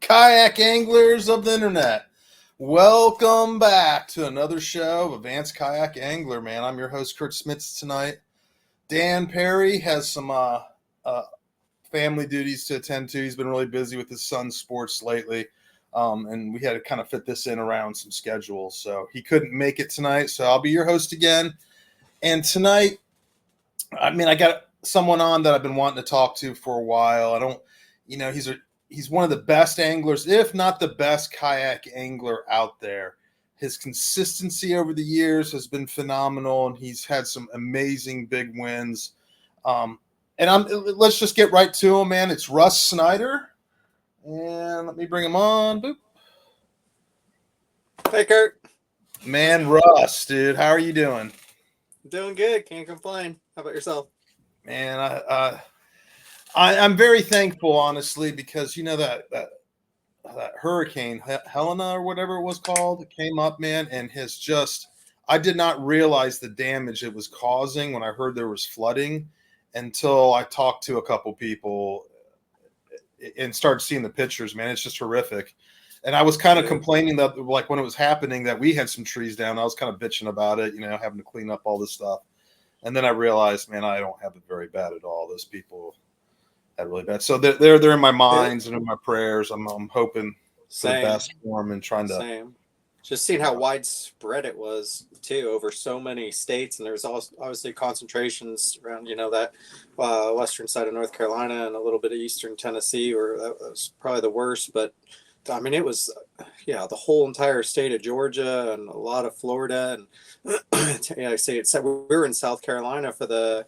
Kayak anglers of the internet, welcome back to another show of Advanced Kayak Angler, man. I'm your host, Kurt Smits, tonight. Dan Perry has some family duties to attend to. He's been really busy with his son's sports lately, and we had to kind of fit this in around some schedules, so he couldn't make it tonight, so I'll be your host again. And tonight, I got someone on that I've been wanting to talk to for a while. He's one of the best anglers, if not the best kayak angler out there. His consistency over the years has been phenomenal, and he's had some amazing big wins. Let's just get right to him, man. It's Rus Snyder, and let me bring him on. Boop. Hey, Kurt. Man, Rus, dude, how are you doing? Doing good. Can't complain. How about yourself? Man, I'm very thankful, honestly, because you know that hurricane Helena or whatever it was called, it came up, man, and I did not realize the damage it was causing when I heard there was flooding until I talked to a couple people and started seeing the pictures, man. It's just horrific. And I was kind of complaining that, like, when it was happening, that we had some trees down. I was kind of bitching about it, having to clean up all this stuff. And then I realized, man, I don't have it very bad at all. Those people had really bad. So they're in my minds and in my prayers. I'm hoping for the best for them and trying to. Just seeing how widespread it was too over so many states, and there was obviously concentrations around that western side of North Carolina and a little bit of eastern Tennessee, where that was probably the worst. But I mean, it was the whole entire state of Georgia and a lot of Florida, and I say it. We were in South Carolina for the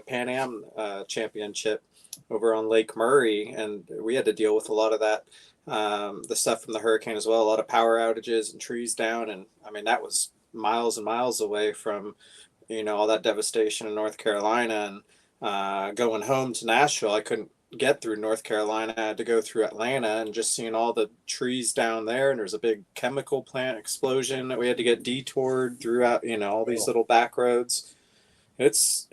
Pan Am championship over on Lake Murray, and we had to deal with a lot of that, the stuff from the hurricane as well, a lot of power outages and trees down. And I mean, that was miles and miles away from, all that devastation in North Carolina. And going home to Nashville, I couldn't get through North Carolina. I had to go through Atlanta, and just seeing all the trees down there, and there's a big chemical plant explosion that we had to get detoured throughout, all these little back roads. It's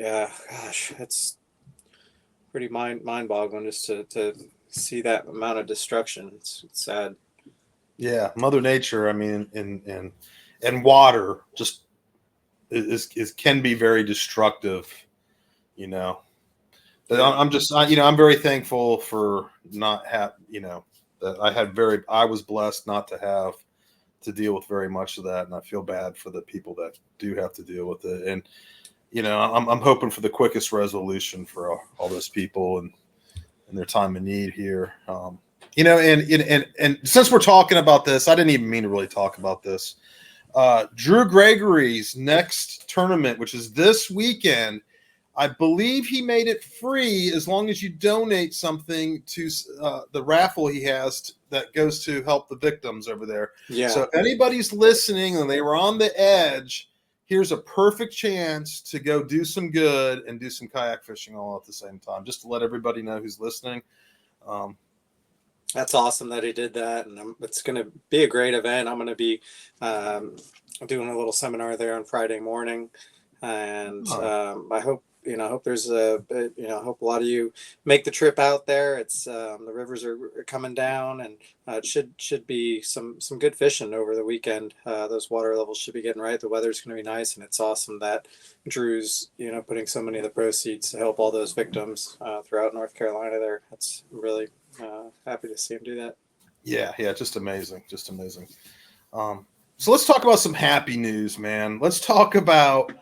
pretty mind-boggling just to see that amount of destruction. It's sad. Yeah, Mother Nature. I mean, and water just can be very destructive. But I'm very thankful for not have that I was blessed not to have to deal with very much of that, and I feel bad for the people that do have to deal with it. And I'm hoping for the quickest resolution for all those people and their time of need here. And since we're talking about this, I didn't even mean to really talk about this. Drew Gregory's next tournament, which is this weekend, I believe he made it free as long as you donate something to the raffle he has that goes to help the victims over there. Yeah. So if anybody's listening and they were on the edge, here's a perfect chance to go do some good and do some kayak fishing all at the same time, just to let everybody know who's listening. That's awesome that he did that, and it's going to be a great event. I'm going to be doing a little seminar there on Friday morning, and I hope there's I hope a lot of you make the trip out there. It's the rivers are coming down, and it should be some good fishing over the weekend. Those water levels should be getting right. The weather's going to be nice, and it's awesome that Drew's putting so many of the proceeds to help all those victims throughout North Carolina there. That's really happy to see him do that. Yeah, just amazing. So let's talk about some happy news, man. Let's talk about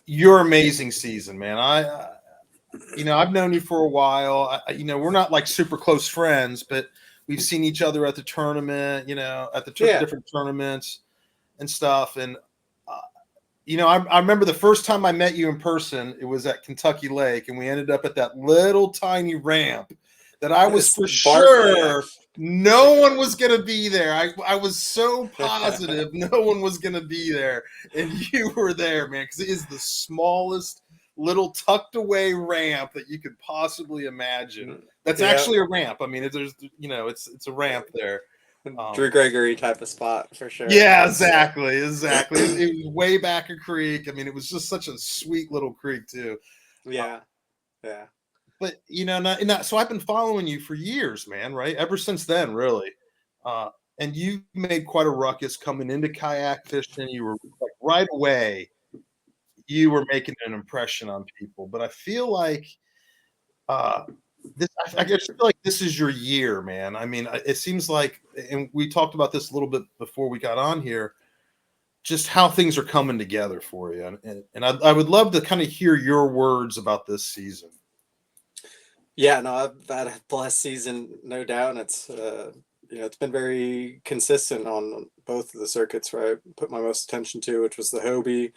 your amazing season, man. I've known you for a while. We're not like super close friends, but we've seen each other at the tournament, at the different tournaments and stuff. And, I remember the first time I met you in person, it was at Kentucky Lake, and we ended up at that little tiny ramp that I was for sure no one was going to be there. I was so positive no one was going to be there. And you were there, man, because it is the smallest little tucked away ramp that you could possibly imagine. That's Yeah. actually a ramp. I mean, there's, it's a ramp there. Drew Gregory type of spot for sure. Yeah, exactly. It was way back a creek. I mean, it was just such a sweet little creek too. Yeah. But so I've been following you for years, man, right? Ever since then, really. And you made quite a ruckus coming into kayak fishing. You were like right away, you were making an impression on people. But I feel like I just feel like this is your year, man. I mean, it seems like, and we talked about this a little bit before we got on here, just how things are coming together for you. And I would love to kind of hear your words about this season. Yeah, no, I've had a blessed season, no doubt. And it's it's been very consistent on both of the circuits where I put my most attention to, which was the Hobie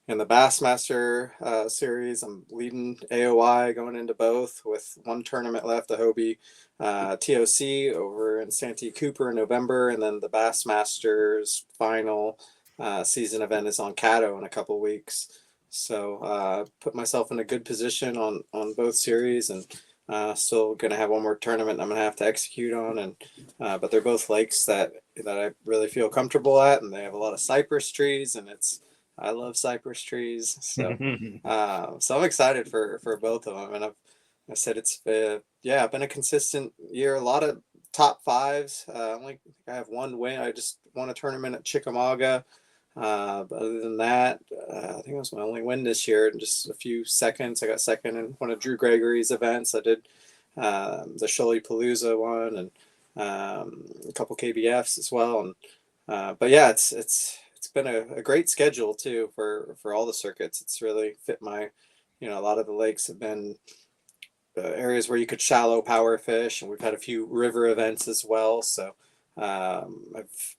and the Bassmaster series. I'm leading AOI going into both with one tournament left, the Hobie TOC over in Santee Cooper in November, and then the Bassmasters final season event is on Caddo in a couple weeks. So put myself in a good position on both series, and still going to have one more tournament I'm going to have to execute on, and but they're both lakes that I really feel comfortable at, and they have a lot of cypress trees, and I love cypress trees, so so I'm excited for both of them. And I said it's I've been a consistent year, a lot of top fives. I have one win. I just won a tournament at Chickamauga. But other than that, I think it was my only win this year, in just a few seconds. I got second in one of Drew Gregory's events. I did the Shully Palooza one, and a couple KBFs as well. And but yeah, it's been a great schedule too for all the circuits. It's really fit my, a lot of the lakes have been areas where you could shallow power fish, and we've had a few river events as well. So I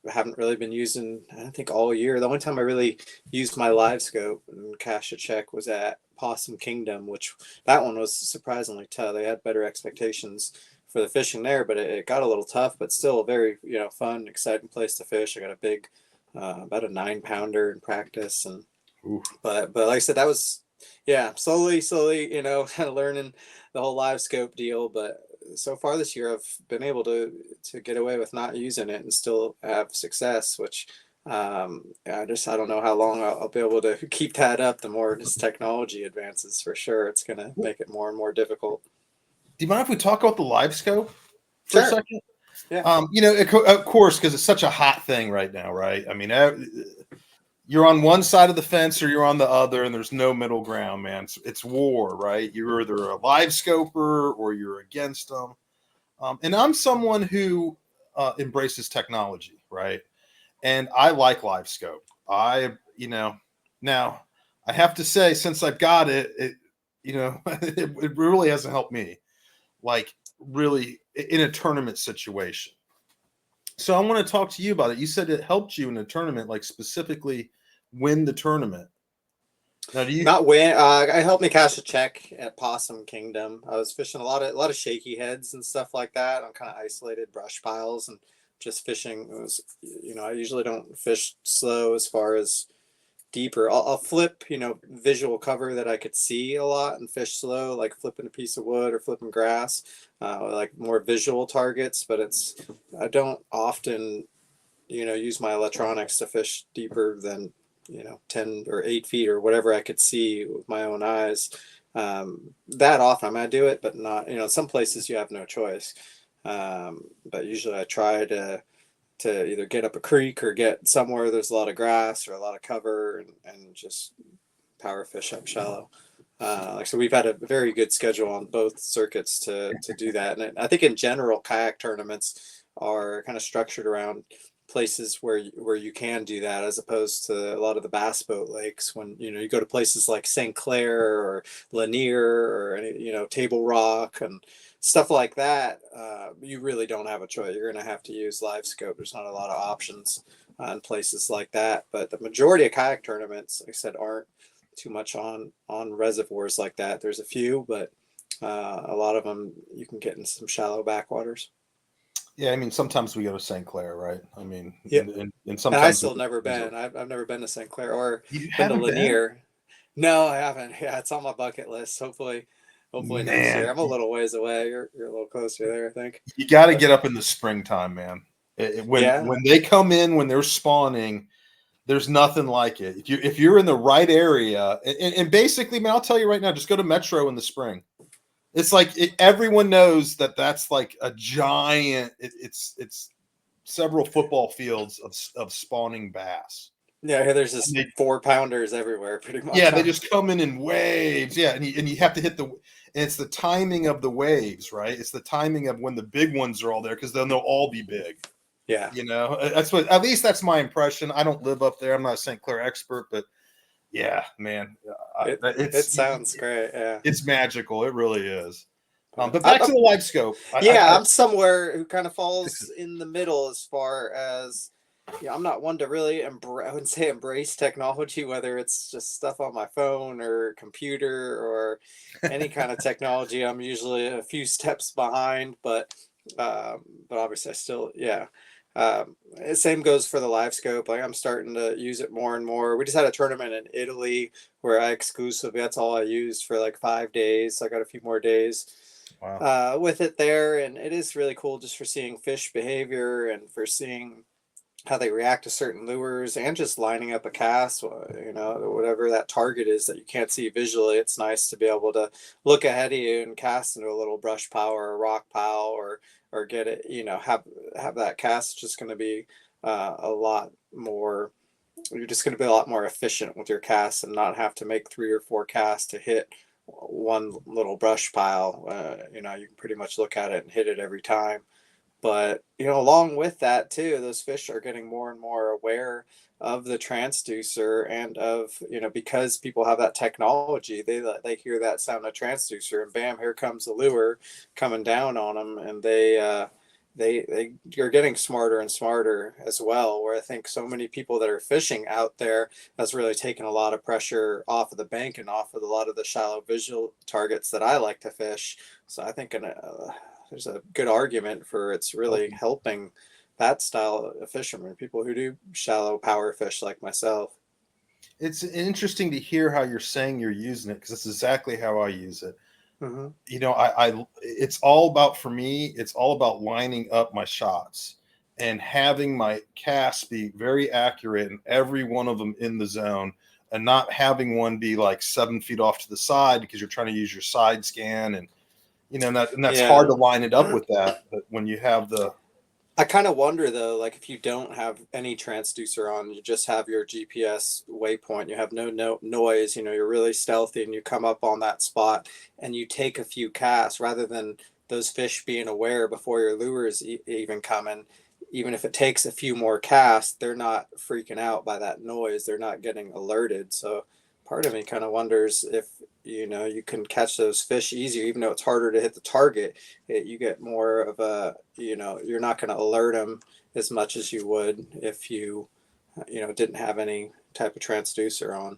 haven't really been using, I don't think, all year. The only time I really used my live scope and cashed a check was at Possum Kingdom, which that one was surprisingly tough. They had better expectations for the fishing there, but it got a little tough, but still a very, fun, exciting place to fish. I got a big, about a 9-pounder in practice. And but like I said, that was, slowly, kind of learning the whole live scope deal. But so far this year, I've been able to get away with not using it and still have success, which I don't know how long I'll be able to keep that up. The more this technology advances, for sure, it's going to make it more and more difficult. Do you mind if we talk about the live scope for a second? Yeah. Of course, because it's such a hot thing right now, right? I mean, you're on one side of the fence or you're on the other, and there's no middle ground, man. It's war, right? You're either a live scoper or you're against them. And I'm someone who embraces technology, right? And I like live scope. Now I have to say, since I've got it it really hasn't helped me, like really in a tournament situation. So I want to talk to you about it. You said it helped you in a tournament, like specifically win the tournament. Now, do you not win? It helped me cash a check at Possum Kingdom. I was fishing a lot of shaky heads and stuff like that on kind of isolated brush piles, and just fishing. It was, I usually don't fish slow as far as deeper. I'll flip, visual cover that I could see a lot and fish slow, like flipping a piece of wood or flipping grass, like more visual targets. But I don't often, use my electronics to fish deeper than 10 or 8 feet or whatever I could see with my own eyes. That often, I mean, I do it, but not, some places you have no choice. But usually I try to either get up a creek or get somewhere there's a lot of grass or a lot of cover, and just power fish up shallow. So we've had a very good schedule on both circuits to do that. And I think in general, kayak tournaments are kind of structured around places where you can do that, as opposed to a lot of the bass boat lakes. When you go to places like St. Clair or Lanier or Table Rock and stuff like that, you really don't have a choice. You're going to have to use live scope. There's not a lot of options in places like that. But the majority of kayak tournaments, like I said, aren't too much on reservoirs like that. There's a few, but a lot of them you can get in some shallow backwaters. Yeah, I mean, sometimes we go to St. Clair, right? I mean, yeah. And sometimes I still never been. I've never been to St. Clair or been to Lanier. No, I haven't. Yeah, it's on my bucket list. Hopefully next year. Man, I'm a little ways away. You're a little closer there, I think. you got to But get up in the springtime, man. yeah, When they come in, when they're spawning, there's nothing like it. If you're in the right area, and basically, man, I'll tell you right now, just go to Metro in the spring. It's like everyone knows that that's like a giant. It's several football fields of spawning bass. yeah. Here there's just And 4-pounders everywhere, pretty much. yeah, they Huh? just come in waves. Yeah, and you have to hit and it's the timing of the waves, right? It's the timing of when the big ones are all there because then they'll all be big. Yeah, You know, that's what at least that's my impression. I don't live up there. I'm not a St. Clair expert, but yeah, man, it sounds great. Yeah. it's magical. It really is. But But back to the live scope. yeah, I'm somewhere who kind of falls in the middle as far as, yeah, I'm not one to really I wouldn't say embrace technology, whether it's just stuff on my phone or computer or any kind of technology. I'm usually a few steps behind, but obviously I still, yeah. Same goes for the live scope. Like I'm starting to use it more and more. We just had a tournament in Italy where I exclusively, that's all I used for like 5 days. So I got a few more days Wow. with it there, and it is really cool just for seeing fish behavior and for seeing how they react to certain lures and just lining up a cast, whatever that target is that you can't see visually. It's nice to be able to look ahead of you and cast into a little brush pile or a rock pile, or get it, have that cast. Just going to be a lot more, you're just going to be a lot more efficient with your casts and not have to make 3 or 4 casts to hit one little brush pile. You can pretty much look at it and hit it every time. But along with that too, those fish are getting more and more aware of the transducer and of, because people have that technology, they hear that sound of transducer and bam, here comes the lure coming down on them, and they are getting smarter and smarter as well. Where I think so many people that are fishing out there, that's really taken a lot of pressure off of the bank and off of a lot of the shallow visual targets that I like to fish. So I think there's a good argument for it's really helping that style of fishermen, people who do shallow power fish like myself. It's interesting to hear how you're saying you're using it because that's exactly how I use it. Mm-hmm. It's all about, for me, it's all about lining up my shots and having my casts be very accurate and every one of them in the zone, and not having one be like 7 feet off to the side because you're trying to use your side scan, and that's Yeah. hard to line it up with that. But when you have I kind of wonder though, like if you don't have any transducer on, you just have your GPS waypoint, you have no noise, you're really stealthy and you come up on that spot and you take a few casts rather than those fish being aware before your lures even coming. Even if it takes a few more casts, they're not freaking out by that noise. They're not getting alerted. So part of me kind of wonders if, you can catch those fish easier, even though it's harder to hit the target. You get more of a, you're not going to alert them as much as you would if you, didn't have any type of transducer on.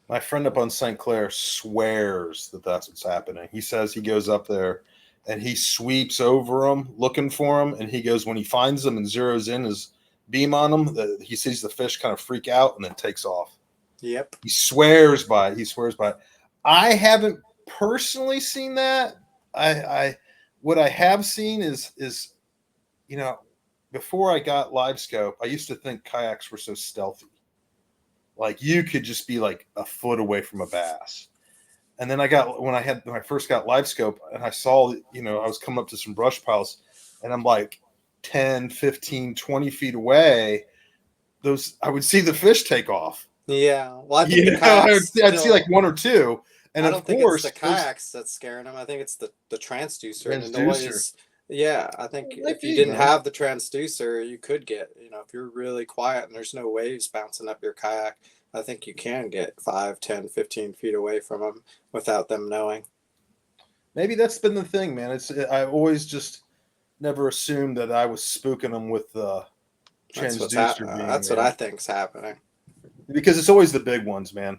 my friend up on St. Clair swears that that's what's happening. He says he goes up there and he sweeps over them looking for them, and he goes, when he finds them and zeroes in his beam on them, he sees the fish kind of freak out and then takes off. Yep. He swears by it. He swears by it. I haven't personally seen that. I what I have seen is before I got live scope, I used to think kayaks were so stealthy. Like you could just be like a foot away from a bass. And then when I first got live scope and I saw, I was coming up to some brush piles and I'm like 10, 15, 20 feet away. I would see the fish take off. Yeah. Well, I think the kayaks I'd see like one or two. And I of don't think it's course, the kayaks that's scaring them. I think it's the transducer and the transducer. noise. Yeah, I think Might if you be, didn't man. have the transducer, you could get, if you're really quiet and there's no waves bouncing up your kayak, I think you can get 5, 10, 15 feet away from them without them knowing. Maybe that's been the thing, man. I always just never assumed that I was spooking them with the transducer being That's what there, I think's happening. because it's always the big ones, man.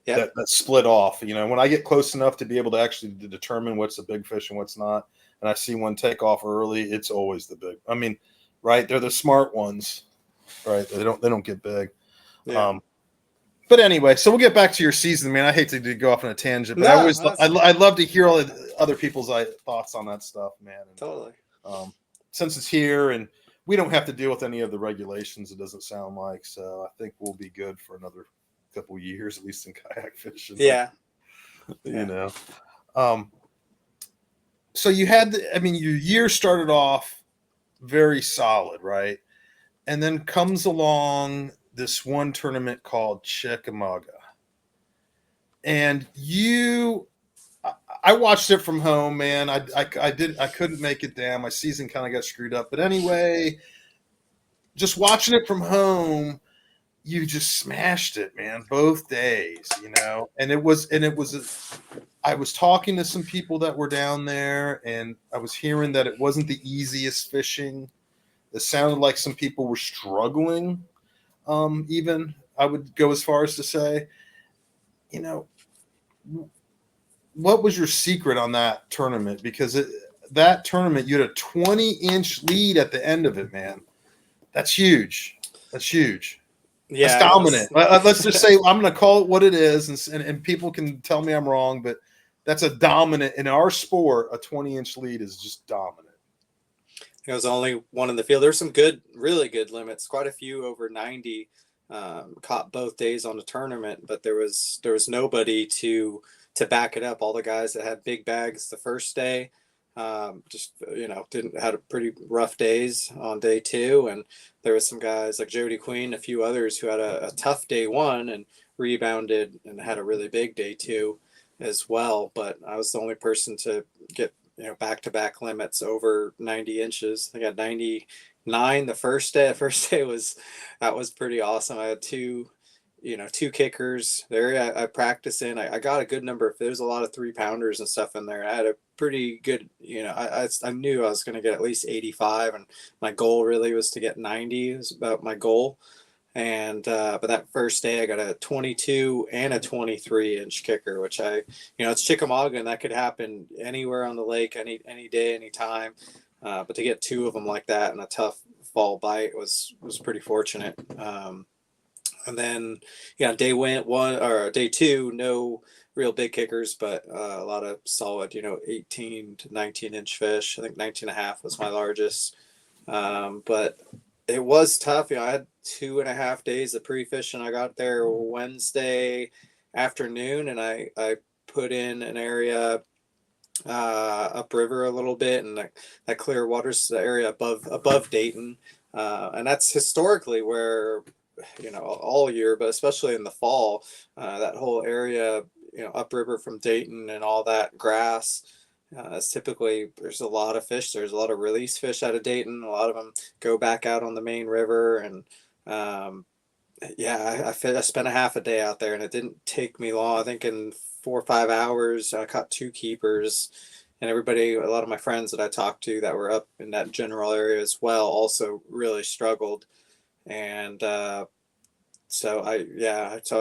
Yep. That split off. When I get close enough to be able to actually determine what's a big fish and what's not, and I see one take off early, it's always the big. I mean, right? They're the smart ones, right? They don't get big. Yeah. But anyway, so we'll get back to your season, man. I hate to go off on a tangent, but No, I'd love to hear all the other people's thoughts on that stuff, man. And, totally. Since it's here and we don't have to deal with any of the regulations, it doesn't sound like. So I think we'll be good for another couple years, at least in kayak fishing. Yeah. You know. So you had, your year started off very solid, right? And then comes along this one tournament called Chickamauga. And I watched it from home, man. I couldn't make it down. My season kind of got screwed up. But anyway, just watching it from home, you just smashed it, man, both days, And I was talking to some people that were down there, and I was hearing that it wasn't the easiest fishing. It sounded like some people were struggling. Even I would go as far as to say, what was your secret on that tournament? Because that tournament, you had a 20-inch lead at the end of it, man. That's huge. Yeah, that's dominant. Let's just say I'm going to call it what it is, and people can tell me I'm wrong, but that's a dominant in our sport. A 20-inch lead is just dominant. It was only one in the field. There's some really good limits. Quite a few over 90 caught both days on the tournament, but there was nobody to back it up. All the guys that had big bags the first day had a pretty rough days on day 2, and there was some guys like Jody Queen, a few others who had a tough day 1 and rebounded and had a really big day 2 as well. But I was the only person to get back-to-back limits over 90 inches. I got 99 the first day. The first day was pretty awesome. I had two kickers there. I practiced in. I got a good number. There's a lot of 3-pounders and stuff in there. I had a pretty good, I knew I was going to get at least 85, and my goal really was to get 90. It was about my goal. And but that first day I got a 22 and a 23-inch kicker, which it's Chickamauga, and that could happen anywhere on the lake, any day, any time. But to get 2 of them like that in a tough fall bite was pretty fortunate. And then day 2, no real big kickers, but a lot of solid 18 to 19-inch fish. I think 19 and a half was my largest. But it was tough. I had 2.5 days of pre-fishing. I got there Wednesday afternoon, and I put in an area upriver a little bit, and that clear water's the area above Dayton, and that's historically where all year, but especially in the fall, that whole area upriver from Dayton and all that grass. It's typically, there's a lot of fish. There's a lot of release fish out of Dayton. A lot of them go back out on the main river. And I spent a half a day out there, and it didn't take me long. I think in 4 or 5 hours, I caught 2 keepers. And a lot of my friends that I talked to that were up in that general area as well also really struggled. And so I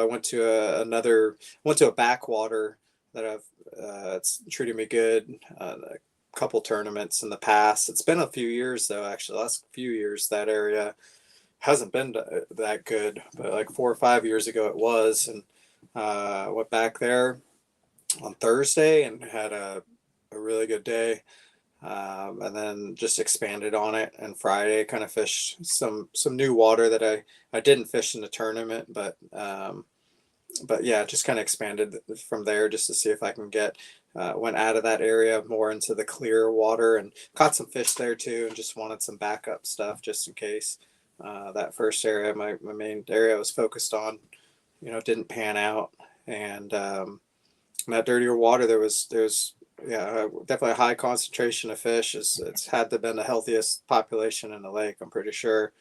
went to a backwater that it's treated me good. A couple tournaments in the past. It's been a few years though. Actually, the last few years that area hasn't been that good. But like 4 or 5 years ago, it was. And went back there on Thursday and had a really good day. And then just expanded on it. And Friday, kind of fished some new water that I didn't fish in the tournament, but yeah, just kind of expanded from there just to see if I can went out of that area more into the clear water, and caught some fish there too, and just wanted some backup stuff just in case that first area, my main area I was focused on, didn't pan out. And that dirtier water, there's definitely a high concentration of fish. It's had to have been the healthiest population in the lake, I'm pretty sure.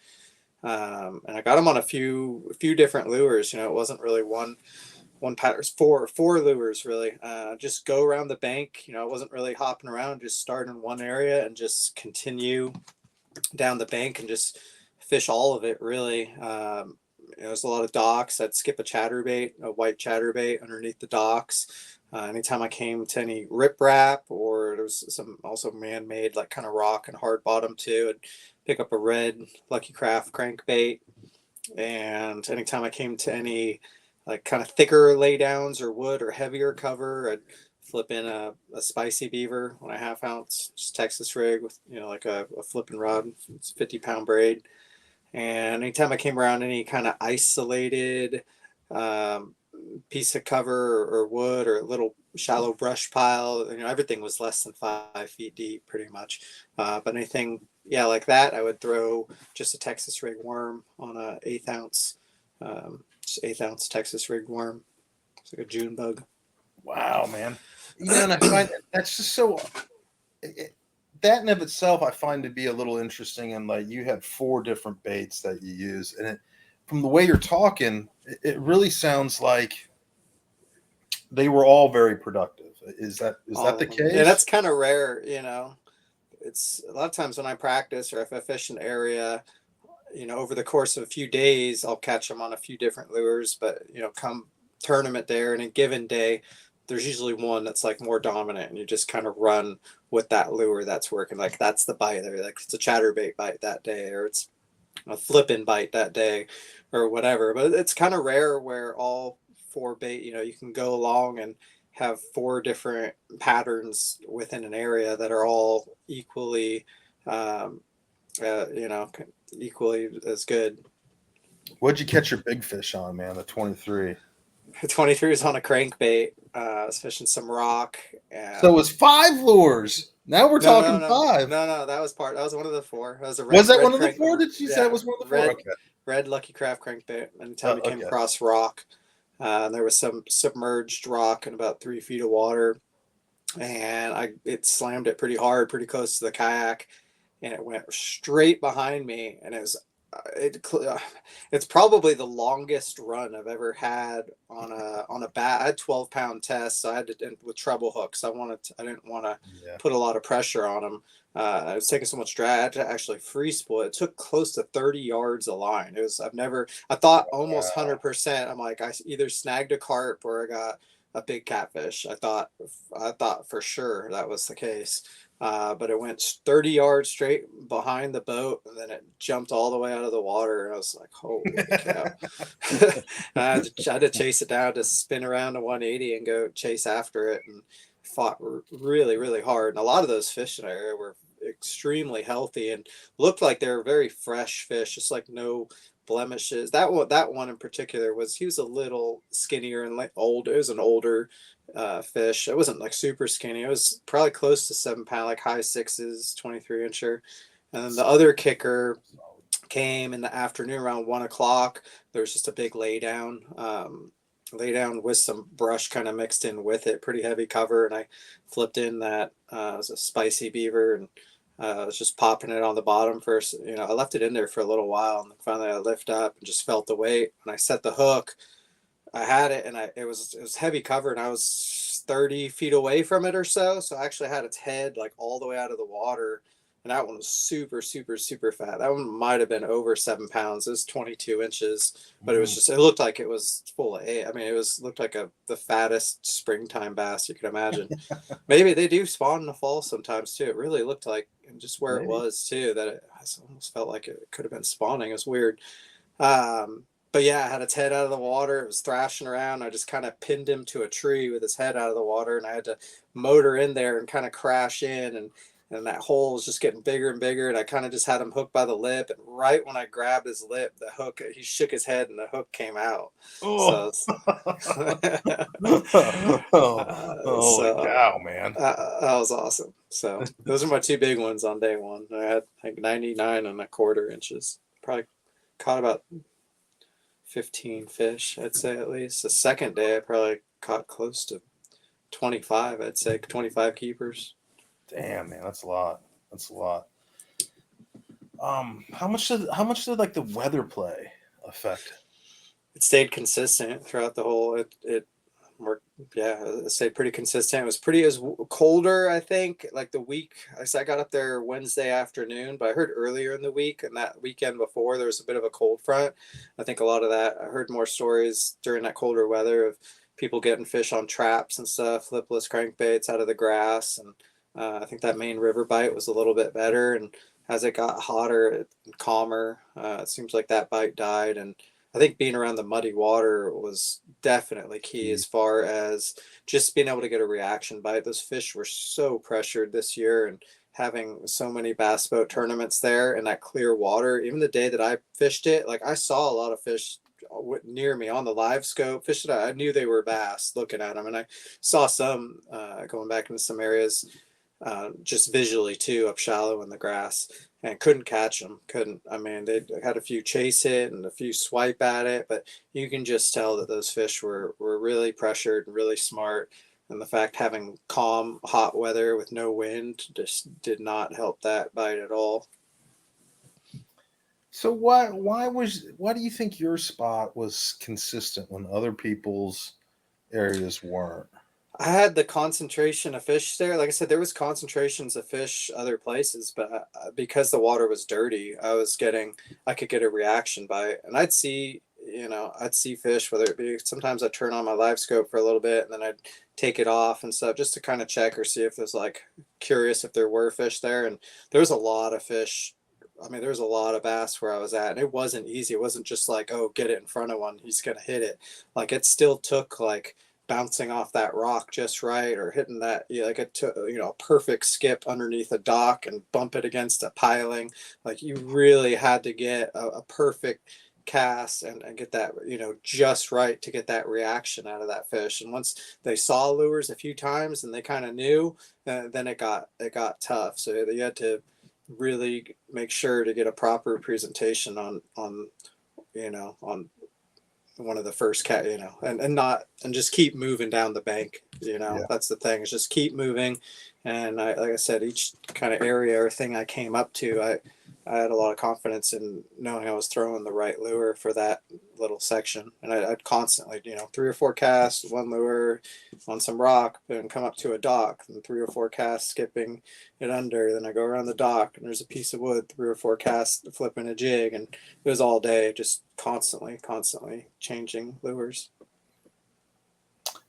And I got them on a few different lures. It wasn't really one pattern. Four lures really. Just go around the bank. I wasn't really hopping around. Just start in one area and just continue down the bank and just fish all of it really. There's a lot of docks. I'd skip a white chatterbait underneath the docks. Anytime I came to any riprap, or there was some also man-made like kind of rock and hard bottom too, I'd pick up a red Lucky Craft crankbait. And anytime I came to any like kind of thicker laydowns or wood or heavier cover. I'd flip in a spicy beaver on a 1/2 ounce just Texas rig with, you know, like a flipping rod. It's 50-pound braid. And anytime I came around any kind of isolated um, piece of cover or wood or a little shallow brush pile, you know, everything was less than 5 feet deep pretty much. But anything, yeah, like that, I would throw just a Texas rig worm on a 1/8 ounce, just 1/8 ounce Texas rig worm. It's like a June bug. Wow, man. You know, and I find that's just so. That in of itself, I find to be a little interesting. And like, you had 4 different baits that you use, and from the way you're talking, it really sounds like they were all very productive. Is that All the of them. And that's case? kind of rare, you know. It's a lot of times when I practice or if I fish an area, you know, over the course of a few days, I'll catch them on a few different lures. But, you know, come tournament day or in a given day, there's usually one that's like more dominant and you just kind of run with that lure that's working. Like that's the bite, or like it's a chatterbait bite that day, or it's a flipping bite that day or whatever. But it's kind of rare where all 4 bait, you know, you can go along and have 4 different patterns within an area that are all equally, um, you know, equally as good. What'd you catch your big fish on, man? The 23. 23 was on a crankbait. I was fishing some rock. So it was 5 lures. Now we're No, no, talking no, 5. no, no. That was part. That was one of the 4. That was a Was that red one of the crank. 4? Did you say it Yeah, was one of the 4? red Lucky Craft crankbait. Anytime we came Okay. across rock, there was some submerged rock in about 3 feet of water, and it slammed it pretty hard, pretty close to the kayak, and it went straight behind me, and it's probably the longest run I've ever had on a bat. I had 12-pound test, so I had to, and with treble hooks. I didn't want to Yeah. put a lot of pressure on them. I was taking so much drag. I had to actually free spool it. It took close to 30 yards of line. I thought almost 100%. I'm like, I either snagged a carp or I got a big catfish. I thought for sure that was the case. But it went 30 yards straight behind the boat, and then it jumped all the way out of the water. And I was like, holy cow. I had to chase it down, to spin around to 180 and go chase after it, and fought really, really hard. And a lot of those fish in our area were extremely healthy and looked like they were very fresh fish, just like no blemishes. That one in particular he was a little skinnier and like old. It was an older fish. It wasn't like super skinny. It was probably close to 7 pound, like high 6s, 23 incher. And then the other kicker came in the afternoon around 1 o'clock. There was just a big lay down with some brush kind of mixed in with it, pretty heavy cover. And I flipped in that, it was a spicy beaver, and I was just popping it on the bottom first. You know, I left it in there for a little while, and then finally I lift up and just felt the weight. When I set the hook, I had it, and it was heavy cover, and I was 30 feet away from it or so. So I actually had its head like all the way out of the water, and that one was super, super, super fat. That one might have been over 7 pounds. It was 22 inches, but it looked like it was full of air. I mean, looked like the fattest springtime bass you could imagine. Maybe they do spawn in the fall sometimes too. It really looked like, and just where it Maybe. was too, that it almost felt like it could have been spawning. It was weird. But yeah, I had its head out of the water. It was thrashing around. I just kind of pinned him to a tree with his head out of the water, and I had to motor in there and kind of crash in, and that hole was just getting bigger and bigger, and I kind of just had him hooked by the lip, and right when I grabbed his lip, the hook, he shook his head and the hook came out. Oh. So, Holy cow, man. that was awesome. So those are my 2 big ones on day 1. I had like 99 1/4 inches. Probably caught about 15 fish, I'd say at least. The second day, I probably caught close to 25. I'd say 25 keepers. Damn, man, that's a lot. That's a lot. How much did like the weather play affect? It stayed consistent throughout the whole. It worked. Yeah, it stayed pretty consistent. It was colder, I think. Like the week, I got up there Wednesday afternoon, but I heard earlier in the week and that weekend before there was a bit of a cold front. I think a lot of that. I heard more stories during that colder weather of people getting fish on traps and stuff, flipless crankbaits out of the grass, and I think that main river bite was a little bit better. And as it got hotter and calmer, it seems like that bite died, and I think being around the muddy water was definitely key as far as just being able to get a reaction bite. Those fish were so pressured this year, and having so many bass boat tournaments there in that clear water. Even the day that I fished it, like I saw a lot of fish near me on the live scope, fish that I knew they were bass looking at them, and I saw some going back into some areas just visually too, up shallow in the grass, and couldn't catch them. Couldn't. I mean, they had a few chase it and a few swipe at it, but you can just tell that those fish were really pressured and really smart. And the fact having calm, hot weather with no wind just did not help that bite at all. So why do you think your spot was consistent when other people's areas weren't? I had the concentration of fish there. Like I said, there was concentrations of fish other places, but because the water was dirty, I could get a reaction by it. And I'd see fish, whether it be, sometimes I'd turn on my live scope for a little bit and then I'd take it off and stuff just to kind of check or see if there's like curious if there were fish there. And there was a lot of fish. I mean, there was a lot of bass where I was at, and it wasn't easy. It wasn't just like, oh, get it in front of one, he's gonna hit it. Like it still took like bouncing off that rock just right, or hitting that, like it took, a perfect skip underneath a dock and bump it against a piling. Like you really had to get a perfect cast and get that, just right to get that reaction out of that fish. And once they saw lures a few times and they kind of knew, then it got tough. So you had to really make sure to get a proper presentation on one of the first and just keep moving down the bank. Yeah. That's the thing, is just keep moving. And like I said, each kind of area or thing I came up to, I had a lot of confidence in knowing I was throwing the right lure for that little section. And I'd constantly, 3 or 4 casts, one lure on some rock, and come up to a dock, and 3 or 4 casts skipping it under. Then I go around the dock and there's a piece of wood, 3 or 4 casts flipping a jig. And it was all day, just constantly changing lures.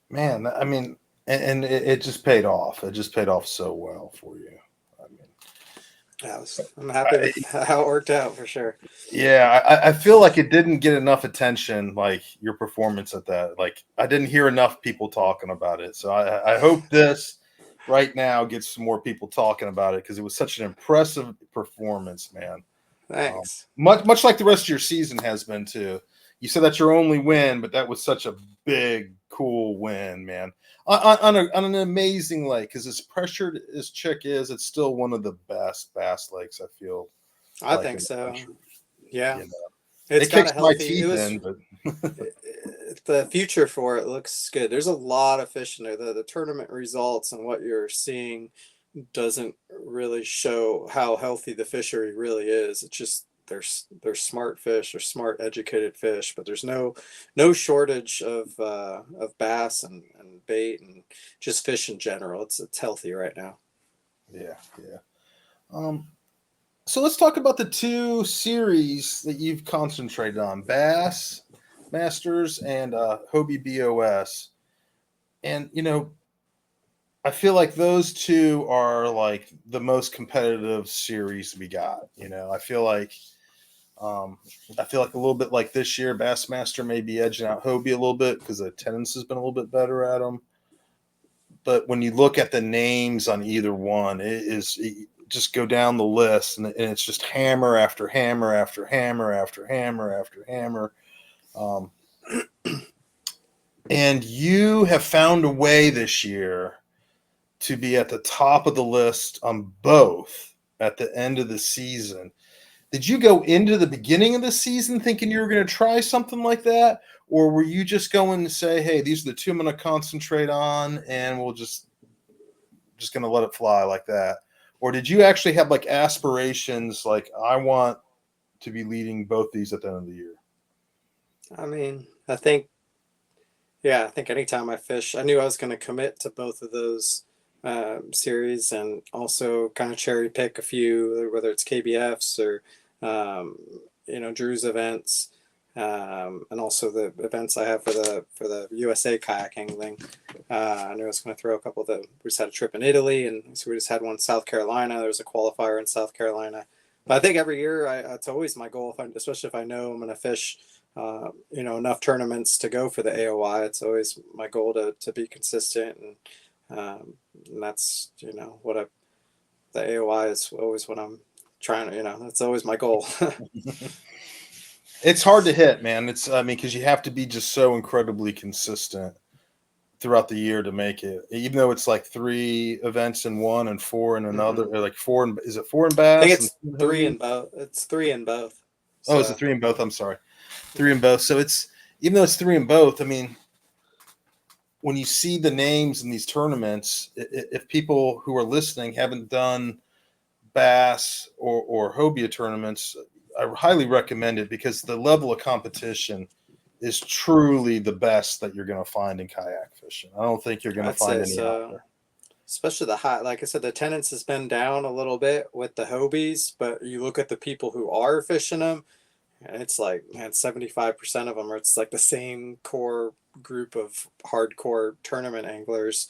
Man, I mean, and it just paid off. It just paid off so well for you. I mean, I'm happy with how it worked out for sure. yeah, I feel like it didn't get enough attention, like your performance at that. Like I didn't hear enough people talking about it. So I hope this right now gets some more people talking about it, because it was such an impressive performance, man. Thanks. Much like the rest of your season has been too. You said that's your only win, but that was such a big, cool win, man. On an amazing lake, because as pressured as Chick is, it's still one of the best bass lakes, I feel. I Like think in the so. country. Yeah. You know, It's it got kicks a my healthy, it teeth was in, but the future for it looks good. There's a lot of fish in there. The tournament results and what you're seeing doesn't really show how healthy the fishery really is. It's just they're smart fish, they're smart, educated fish, but there's no shortage of bass and bait and just fish in general. It's healthy right now. yeah, yeah. Um, so let's talk about the 2 series that you've concentrated on: Bass Masters and Hobie BOS. And I feel like those 2 are like the most competitive series we got. Um, I feel like a little bit like this year, Bassmaster may be edging out Hobie a little bit because the attendance has been a little bit better at them. But when you look at the names on either one, just go down the list, and it's just hammer after hammer after hammer after hammer after hammer. Um, and you have found a way this year to be at the top of the list on both at the end of the season. Did you go into the beginning of the season thinking you were going to try something like that? Or were you just going to say, hey, these are the 2 I'm going to concentrate on, and we'll just going to let it fly like that? Or did you actually have like aspirations, like I want to be leading both these at the end of the year? I mean, I think anytime I fish, I knew I was going to commit to both of those series, and also kind of cherry pick a few, whether it's KBFs or Drew's events, and also the events I have for the USA kayak angling. I knew I was going to throw a couple. We just had a trip in Italy, and so we just had one in South Carolina. There was a qualifier in South Carolina. But I think every year, it's always my goal, especially if I know I'm going to fish enough tournaments to go for the AOI. It's always my goal to be consistent, and that's the AOI is always what I'm trying to, that's always my goal. It's hard to hit, man. I mean, because you have to be just so incredibly consistent throughout the year to make it. Even though it's like 3 events in one and 4 in another, or like 4 and is it 4 in I think Bass and it's 2 in three Hobie? in both. It's three in both. Oh, is it So 3 in both? I'm sorry, 3 in both. So it's even though it's 3 in both. I mean, when you see the names in these tournaments, if people who are listening haven't done Bass or Hobie tournaments, I highly recommend it because the level of competition is truly the best that you're going to find in kayak fishing. I don't think you're going to I'd find say any out so. there. Especially like I said, the attendance has been down a little bit with the Hobies, but you look at the people who are fishing them, and it's like, man, 75% of them are, it's like the same core group of hardcore tournament anglers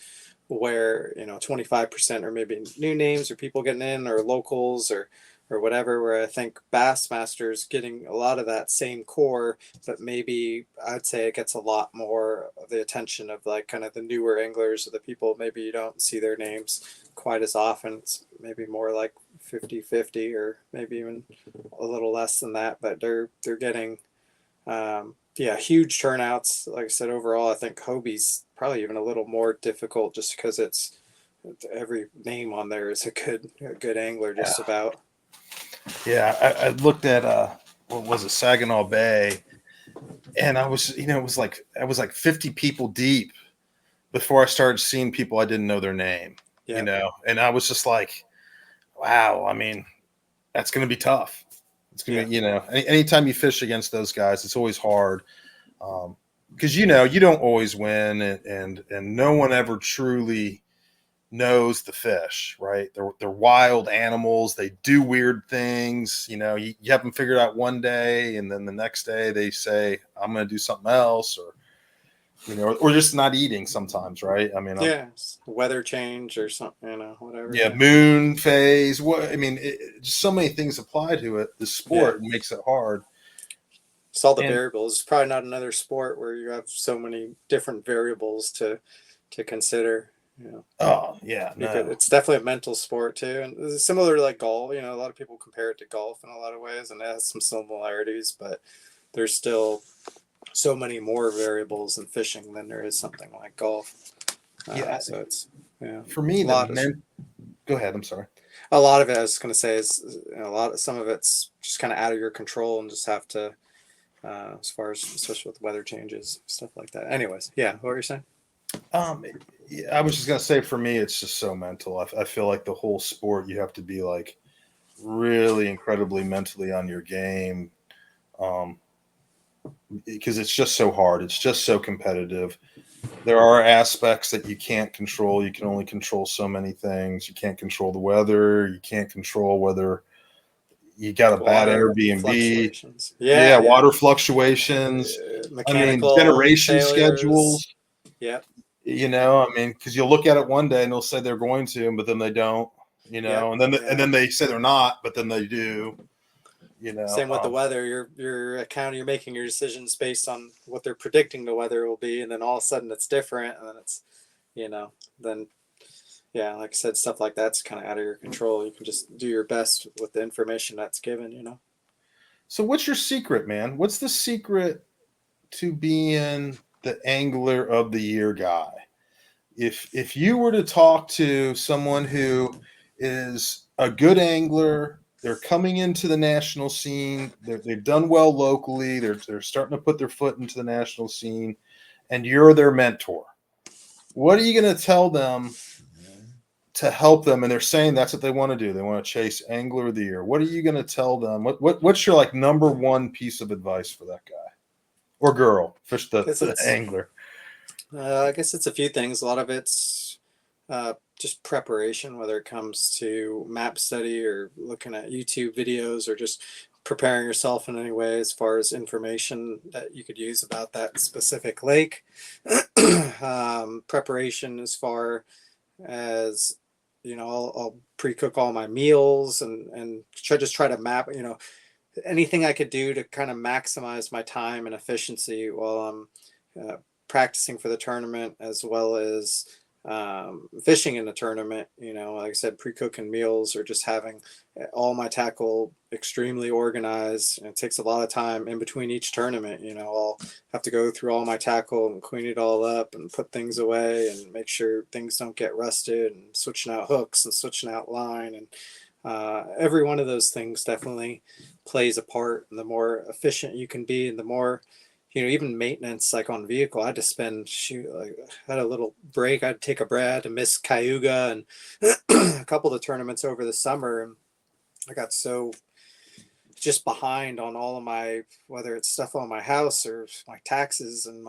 where, 25% are maybe new names or people getting in or locals or whatever, where I think Bassmaster's getting a lot of that same core, but maybe I'd say it gets a lot more of the attention of like kind of the newer anglers or the people maybe you don't see their names quite as often. It's maybe more like 50-50 or maybe even a little less than that, but they're getting huge turnouts. Like I said, overall I think Hobie's probably even a little more difficult just because it's every name on there is a good angler Yeah, just about. I looked at what was it, Saginaw Bay, and I was, it was like I was like 50 people deep before I started seeing people I didn't know their name. Yeah. And I was just like, wow. I mean, that's going to be tough. It's going to Yeah. be, anytime you fish against those guys, it's always hard. Because you don't always win, and no one ever truly knows the fish, right? They're wild animals. They do weird things. You have them figured out one day, and then the next day they say, "I'm going to do something else," or just not eating sometimes, right? I mean, Yeah. Weather change or something, whatever. yeah, Yeah. moon phase. What I mean, just so many things apply to it. The Yeah. sport makes it hard. It's all the And variables. It's probably not another sport where you have so many different variables to consider. oh yeah, Because no, it's definitely a mental sport too, and it's similar to like golf. A lot of people compare it to golf in a lot of ways, and it has some similarities, but there's still so many more variables in fishing than there is something like golf. yeah. So it's For me, a lot of go ahead. I'm sorry. a lot of it. I was going to say is some of it's just kind of out of your control and just have to as far as especially with weather changes stuff like that. Anyways, yeah, what were you saying? Um, yeah, I was just gonna say for me, it's just so mental. I feel like the whole sport, you have to be like really incredibly mentally on your game, um, because it's just so hard. It's just so competitive. There are aspects that you can't control. You can only control so many things. You can't control the weather. You can't control whether you got a bad Water Airbnb. fluctuations. Yeah, Yeah, yeah. water fluctuations. I mean, Mechanical generation failures. schedules. Yep, I mean, because you'll look at it one day and they'll say they're going to, but then they don't. yep, And yeah. then they say they're not, but then they do. You know, Same with the um, weather. You're making your decisions based on what they're predicting the weather will be, and then all of a sudden it's different, and then it's you know then yeah, like I said, stuff like that's kind of out of your control. You can just do your best with the information that's given. so what's your secret, man? What's the secret to being the angler of the year guy? If you were to talk to someone who is a good angler, they're coming into the national scene, they've done well locally, they're starting to put their foot into the national scene, and you're their mentor. What are you going to tell them to help them? And they're saying that's what they want to do. They want to chase angler of the year. What are you going to tell them? What's your like number one piece of advice for that guy or girl? Fish the, Guess the it's angler. I guess it's a few things. A lot of it's just preparation, whether it comes to map study or looking at YouTube videos or just preparing yourself in any way as far as information that you could use about that specific lake. Preparation as far as I'll pre-cook all my meals and just try to map. anything I could do to kind of maximize my time and efficiency while I'm practicing for the tournament, as well as fishing in the tournament. You know, like I said, pre-cooking meals or just having all my tackle extremely organized. And it takes a lot of time in between each tournament. You know, I'll have to go through all my tackle and clean it all up and put things away and make sure things don't get rusted, and switching out hooks and switching out line. And every one of those things definitely plays a part. And the more efficient you can be, and the more, you know, even maintenance, like on vehicle, I had to spend, like, I had a little break. I'd take a break to miss Cayuga and a couple of the tournaments over the summer. And I got so just behind on all of my, whether it's stuff on my house or my taxes and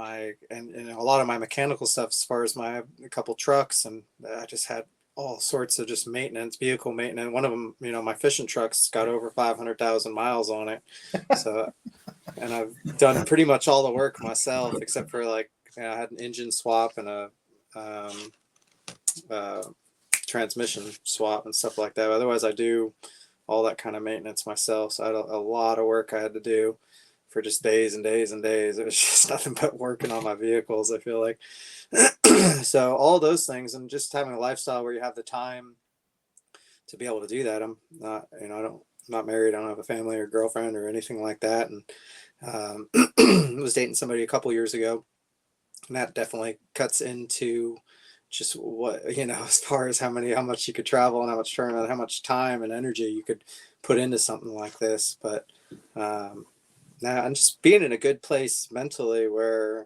and a lot of my mechanical stuff, as far as my a couple trucks. And I just had all sorts of just maintenance, vehicle maintenance. One of them, you know, my fishing truck's got over 500,000 miles on it. So, and I've done pretty much all the work myself, except for, like, you know, I had an engine swap and a transmission swap and stuff like that. Otherwise, I do all that kind of maintenance myself. So I had a lot of work I had to do for just days and days and days. It was just nothing but working on my vehicles, I feel like. So all those things, and just having a lifestyle where you have the time to be able to do that. I'm not, you know, I'm not married. I don't have a family or girlfriend or anything like that. And was dating somebody a couple years ago, and that definitely cuts into just what, you know, as far as how much you could travel and how much tournament, how much time and energy you could put into something like this. But now I'm just being in a good place mentally, where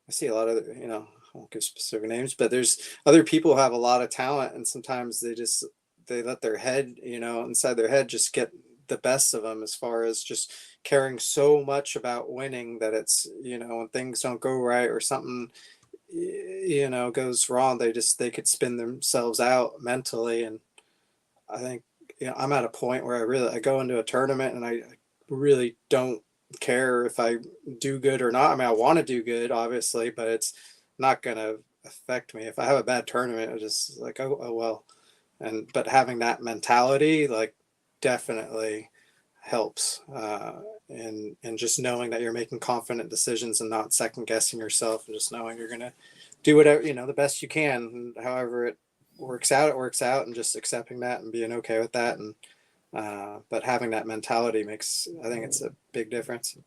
I see a lot of, you know, I won't give specific names, but there's other people who have a lot of talent, and sometimes they let their head, you know, inside their head just get the best of them, as far as just caring so much about winning that it's, you know, when things don't go right or something, you know, goes wrong, they could spin themselves out mentally. And I think, you know, I'm at a point where I go into a tournament and I really don't care if I do good or not. I mean, I want to do good, obviously, but it's not going to affect me. If I have a bad tournament, it's just like, oh well. But having that mentality, like, definitely helps. And just knowing that you're making confident decisions and not second guessing yourself, and just knowing you're going to do whatever, you know, the best you can. And however it works out, it works out, and just accepting that and being okay with that. And but having that mentality I think it's a big difference.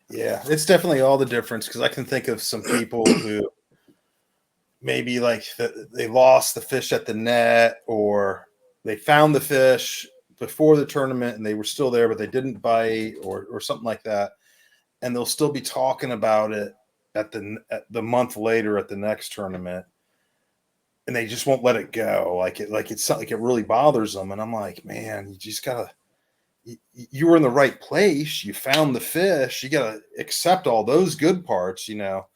Yeah, it's definitely all the difference, because I can think of some people who maybe, like, they lost the fish at the net, or they found the fish before the tournament and they were still there, but they didn't bite, or something like that. And they'll still be talking about it at the month later at the next tournament, and they just won't let it go. It's like it really bothers them. And I'm like, man, you just gotta, you were in the right place. You found the fish. You got to accept all those good parts, you know.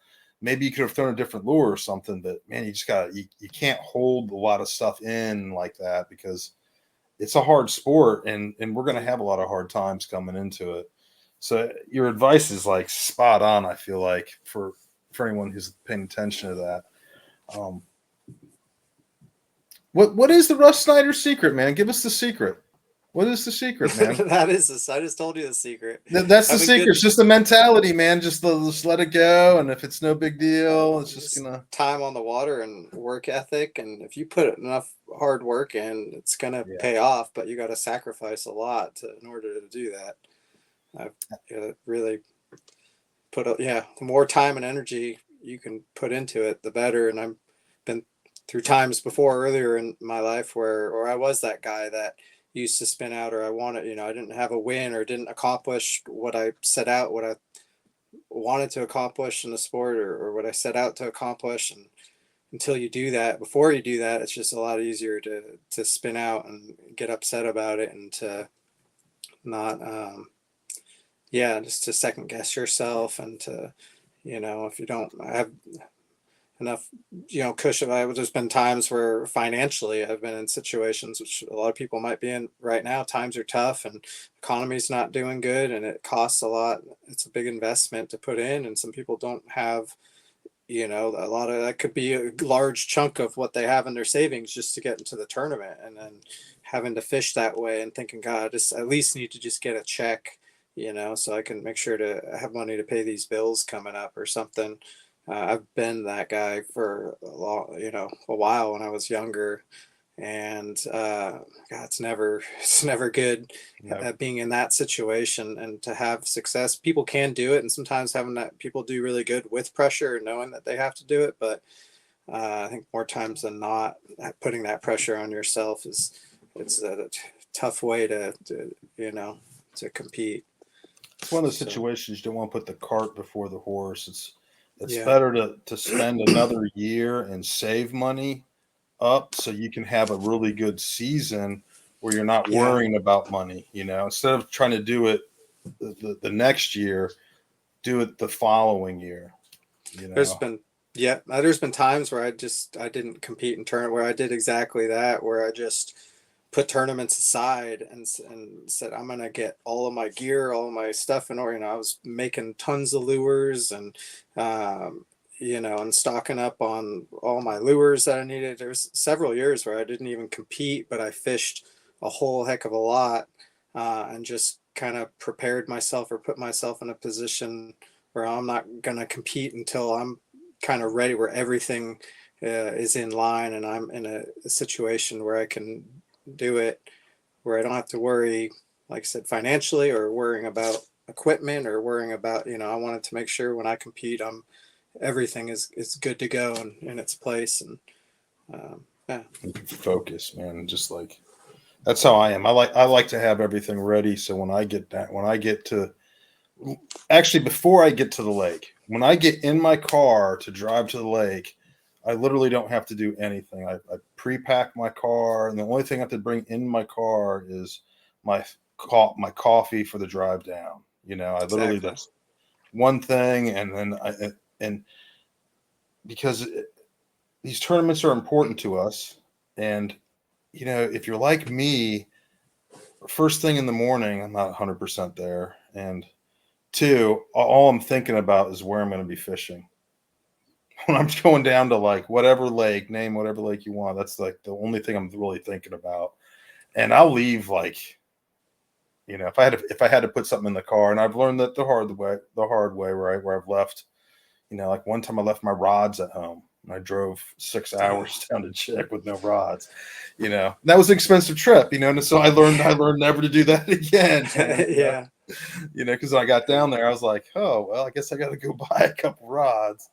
Maybe you could have thrown a different lure or something, but man, you just got to, you can't hold a lot of stuff in like that, because it's a hard sport, and we're going to have a lot of hard times coming into it. So your advice is, like, spot on, I feel like, for anyone who's paying attention to that. What is the Rus Snyder secret, man? Give us the secret. What is the secret, man? That is this. I just told you the secret. That's the secret. It's just the mentality, man. Just let it go, and if it's no big deal, it's just gonna time on the water and work ethic. And if you put enough hard work in, it's gonna pay off. But you got to sacrifice a lot in order to do that. I've really the more time and energy you can put into it, the better. And I've been through times before, earlier in my life, where I was that guy that used to spin out, or I wanted, you know, I didn't have a win or didn't accomplish what I set out, what I wanted to accomplish in the sport, or what I set out to accomplish. And until you do that, before you do that, it's just a lot easier to spin out and get upset about it, and to not, just to second guess yourself, and to, you know, if you don't have enough, you know, cushion. There's been times where financially I've been in situations which a lot of people might be in right now. Times are tough, and economy's not doing good, and it costs a lot. It's a big investment to put in, and some people don't have, you know, a lot of that could be a large chunk of what they have in their savings just to get into the tournament, and then having to fish that way and thinking, God, I just at least need to just get a check, you know, so I can make sure to have money to pay these bills coming up or something. I've been that guy for a long, you know, a while when I was younger, and God, it's never good No. being in that situation and to have success. People can do it, and sometimes having that people do really good with pressure and knowing that they have to do it. But I think more times than not, putting that pressure on yourself is it's a tough way to you know to compete. It's one of those So situations you don't want to put the cart before the horse. It's yeah, better to spend another year and save money up so you can have a really good season where you're not yeah. worrying about money, you know, instead of trying to do it the next year, do it the following year, you There's know. been yeah, there's been times where I didn't compete in tournament where I did exactly that, where I just put tournaments aside and said I'm gonna get all of my gear, all of my stuff in order. You know, I was making tons of lures and you know, and stocking up on all my lures that I needed. There's several years where I didn't even compete, but I fished a whole heck of a lot and just kind of prepared myself or put myself in a position where I'm not gonna compete until I'm kind of ready, where everything is in line and I'm in a situation where I can do it, where I don't have to worry, like I said, financially or worrying about equipment or worrying about, you know, I wanted to make sure when I compete, everything is good to go and in its place. And yeah, You can focus, man. Just like that's how I am. I like to have everything ready so when I get to actually before I get to the lake, when I get in my car to drive to the lake, I literally don't have to do anything. I pre-pack my car, and the only thing I have to bring in my car is my my coffee for the drive down. You know, I literally exactly. that's one thing, and then and because these tournaments are important to us, and you know, if you're like me, first thing in the morning, I'm not 100% there, and two, all I'm thinking about is where I'm going to be fishing. When I'm going down to like whatever lake, name whatever lake you want. That's like the only thing I'm really thinking about. And I'll leave like, you know, if I had to put something in the car, and I've learned that the hard way, right, where I've left, you know, like one time I left my rods at home. And I drove 6 hours down to Chick with no rods. You know, that was an expensive trip. You know, and so I learned never to do that again, man. Yeah. You know, because when I got down there, I was like, oh well, I guess I got to go buy a couple rods.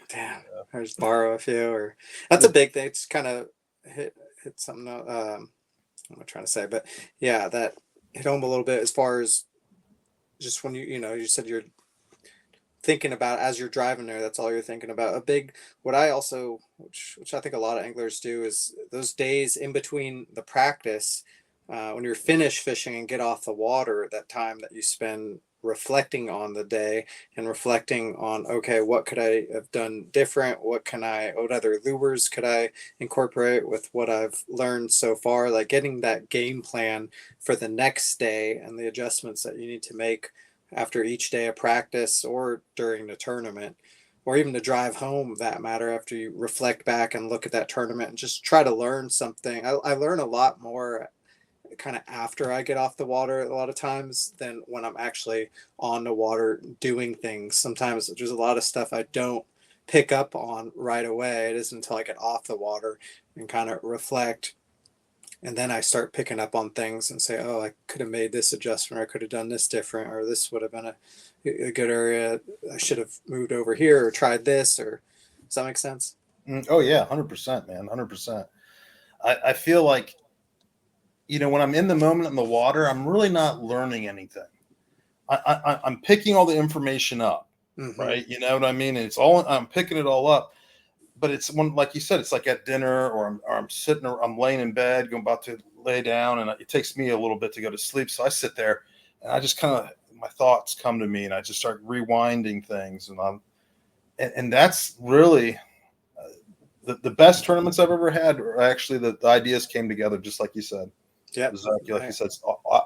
Damn. Yeah. Or just borrow a few, or that's a The big thing. It's kind of hit something. I'm trying to say, but yeah, that hit home a little bit as far as just when you know, you said you're thinking about as you're driving there, that's all you're thinking about. A big what I also which I think a lot of anglers do is those days in between the practice, when you're finished fishing and get off the water, that time that you spend reflecting on the day and reflecting on, okay, what could I have done different, what other lures could I incorporate with what I've learned so far, like getting that game plan for the next day and the adjustments that you need to make after each day of practice or during the tournament, or even the drive home, that matter, after you reflect back and look at that tournament and just try to learn something. I learn a lot more kind of after I get off the water a lot of times than when I'm actually on the water doing things. Sometimes there's a lot of stuff I don't pick up on right away. It isn't until I get off the water and kind of reflect, and then I start picking up on things and say, oh, I could have made this adjustment, or I could have done this different, or this would have been a good area. I should have moved over here or tried this, or does that make sense? oh yeah, 100%, man, 100%. I feel like, you know, when I'm in the moment in the water, I'm really not learning anything. I'm picking all the information up, Mm-hmm. right? You know what I mean? And it's all I'm picking it all up. But it's when, like you said, it's like at dinner, or I'm sitting, or I'm laying in bed, going about to lay down, and it takes me a little bit to go to sleep. So I sit there, and I just kind of my thoughts come to me, and I just start rewinding things, and that's really the best tournaments I've ever had. Are actually the ideas came together just like you said. Yep. Exactly like you I, said.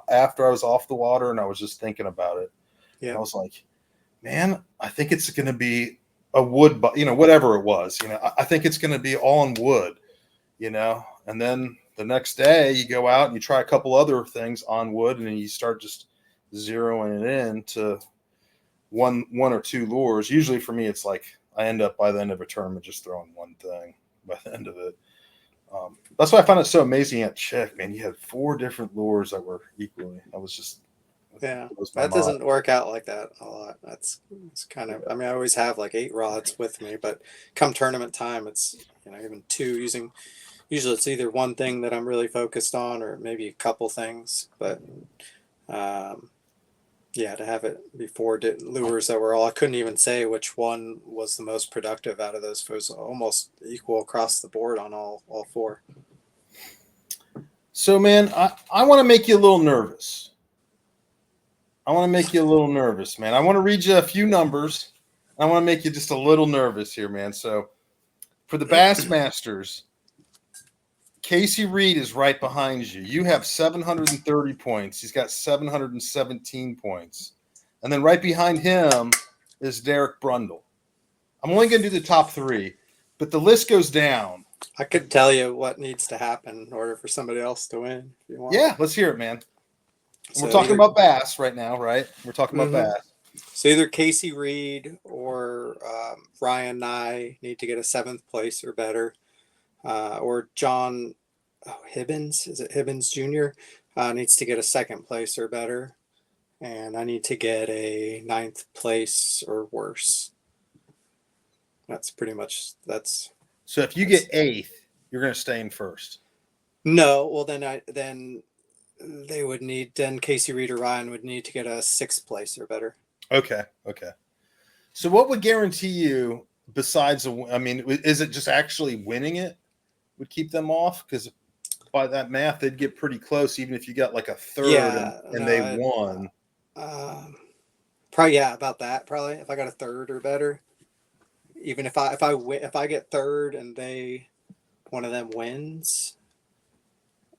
After I was off the water and I was just thinking about it, and I yep. was like, man, I think it's going to be a wood, whatever it was. I think it's going to be all in wood, and then the next day you go out and you try a couple other things on wood, and then you start just zeroing it in to one or two lures. Usually for me, it's like I end up by the end of a tournament just throwing one thing by the end of it. That's why I found it so amazing at Chick, man. You had 4 different lures that were equally. I was just that doesn't work out like that a lot. It's kind of, I mean, I always have like 8 rods with me, but come tournament time, it's even 2 using. Usually it's either one thing that I'm really focused on, or maybe a couple things. But to have it be 4 lures that were all, I couldn't even say which one was the most productive out of those. It was almost equal across the board on all 4. So, man, I want to make you a little nervous. Man. I want to read you a few numbers. I want to make you just a little nervous here, man. So, for the Bassmasters, Casey Reed is right behind you. You have 730 points. He's got 717 points. And then right behind him is Derek Brundle. I'm only going to do the top 3, but the list goes down. I could tell you what needs to happen in order for somebody else to win. If you want. Yeah, let's hear it, man. So we're talking about Bass right now, right? We're talking about Bass. So either Casey Reed or Ryan Nye need to get a 7th place or better. Or John Hibbins, is it Hibbins Jr., needs to get a 2nd place or better. And I need to get a 9th place or worse. That's pretty much, So if you get 8th, you're going to stay in 1st. No, well then they would need, then Casey Reed or Ryan would need to get a 6th place or better. Okay. So what would guarantee you besides is it just actually winning it would keep them off? Because by that math, they'd get pretty close, even if you got like a 3rd and they won. Probably, about that. Probably if I got a 3rd or better, even if I get 3rd and one of them wins,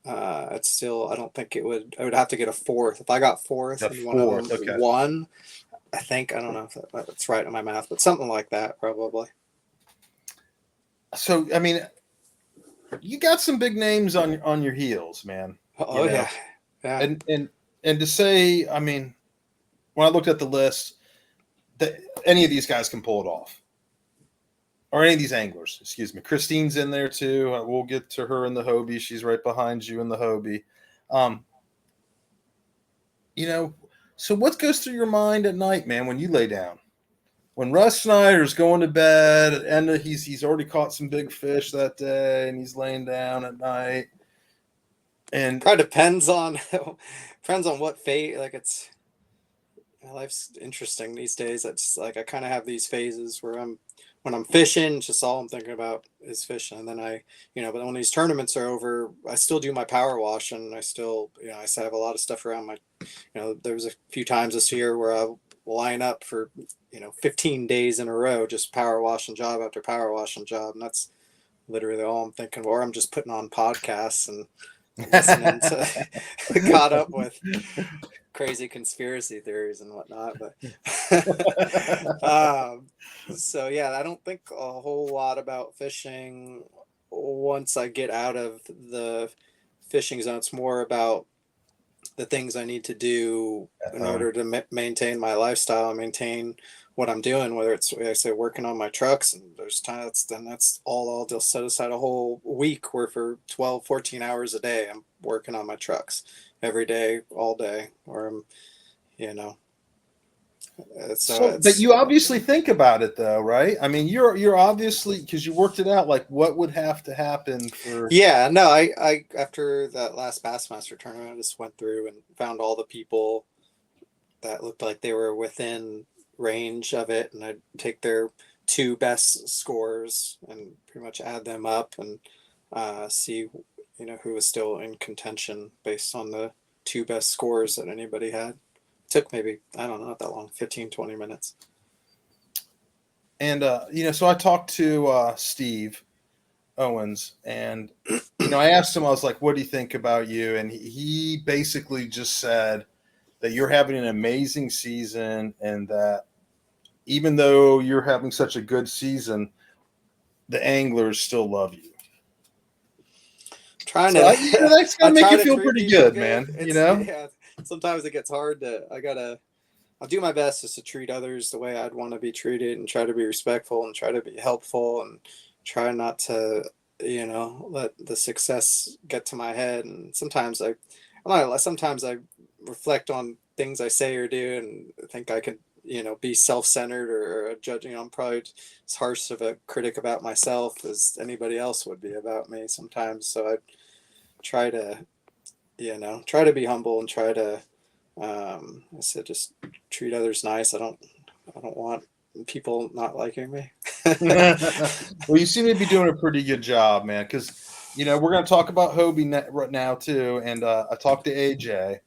it's still, I don't think it would. I would have to get a 4th. If I got 4th and one of them won, I think, I don't know if that's right in my math, but something like that probably. So I mean, you got some big names on your heels, man. Oh yeah. And to say, I mean, when I looked at the list, that any of these guys can pull it off, or any of these anglers. Excuse me, Christine's in there too. We'll get to her in the Hobie. She's right behind you in the Hobie. So what goes through your mind at night, man, when you lay down? When Rus Snyder's going to bed and he's already caught some big fish that day and he's laying down at night. And probably depends on what fate, like my life's interesting these days. It's like I kind of have these phases where when I'm fishing, just all I'm thinking about is fishing. And then but when these tournaments are over, I still do my power wash, and I still, I still have a lot of stuff around my, there was a few times this year where I line up for, 15 days in a row, just power washing job after power washing job. And that's literally all I'm thinking. Or I'm just putting on podcasts and listening to caught up with crazy conspiracy theories and whatnot. But so yeah, I don't think a whole lot about fishing once I get out of the fishing zone. It's more about the things I need to do in order to maintain my lifestyle and maintain what I'm doing, whether it's, like I say, working on my trucks, and there's times then that's all I'll just set aside a whole week where for 12, 14 hours a day, I'm working on my trucks every day, all day, or I'm, but you obviously think about it though, right? I mean, you're obviously, because you worked it out, like what would have to happen for. Yeah, no, I after that last Bassmaster tournament, I just went through and found all the people that looked like they were within range of it, and I'd take their 2 best scores and pretty much add them up and see, who was still in contention based on the 2 best scores that anybody had. Took maybe, I don't know, not that long, 15, 20 minutes. And, so I talked to Steve Owens, and, I asked him, I was like, what do you think about you? And he basically just said that you're having an amazing season and that even though you're having such a good season, the anglers still love you. Trying So to, that's got I to make try you to feel treat pretty people good, good. man. It's yeah. Sometimes it gets hard I'll do my best just to treat others the way I'd want to be treated and try to be respectful and try to be helpful and try not to, let the success get to my head. And sometimes I reflect on things I say or do and think I could, be self-centered or a judge. I'm probably as harsh of a critic about myself as anybody else would be about me sometimes. So I try to, try to be humble and try to, I said, just treat others nice. I don't want people not liking me. Well, you seem to be doing a pretty good job, man. Because we're going to talk about Hobie right now too, and I talked to AJ,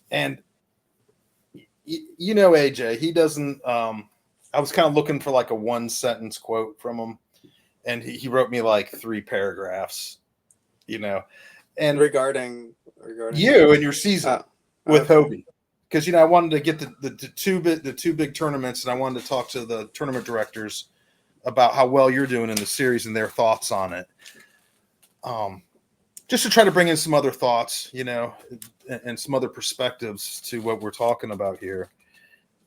and AJ, he doesn't. I was kind of looking for like a one sentence quote from him, and he wrote me like 3 paragraphs. And regarding you and your season oh, with okay. Hobie. Because I wanted to get the two big tournaments, and I wanted to talk to the tournament directors about how well you're doing in the series and their thoughts on it. Just to try to bring in some other thoughts, and some other perspectives to what we're talking about here.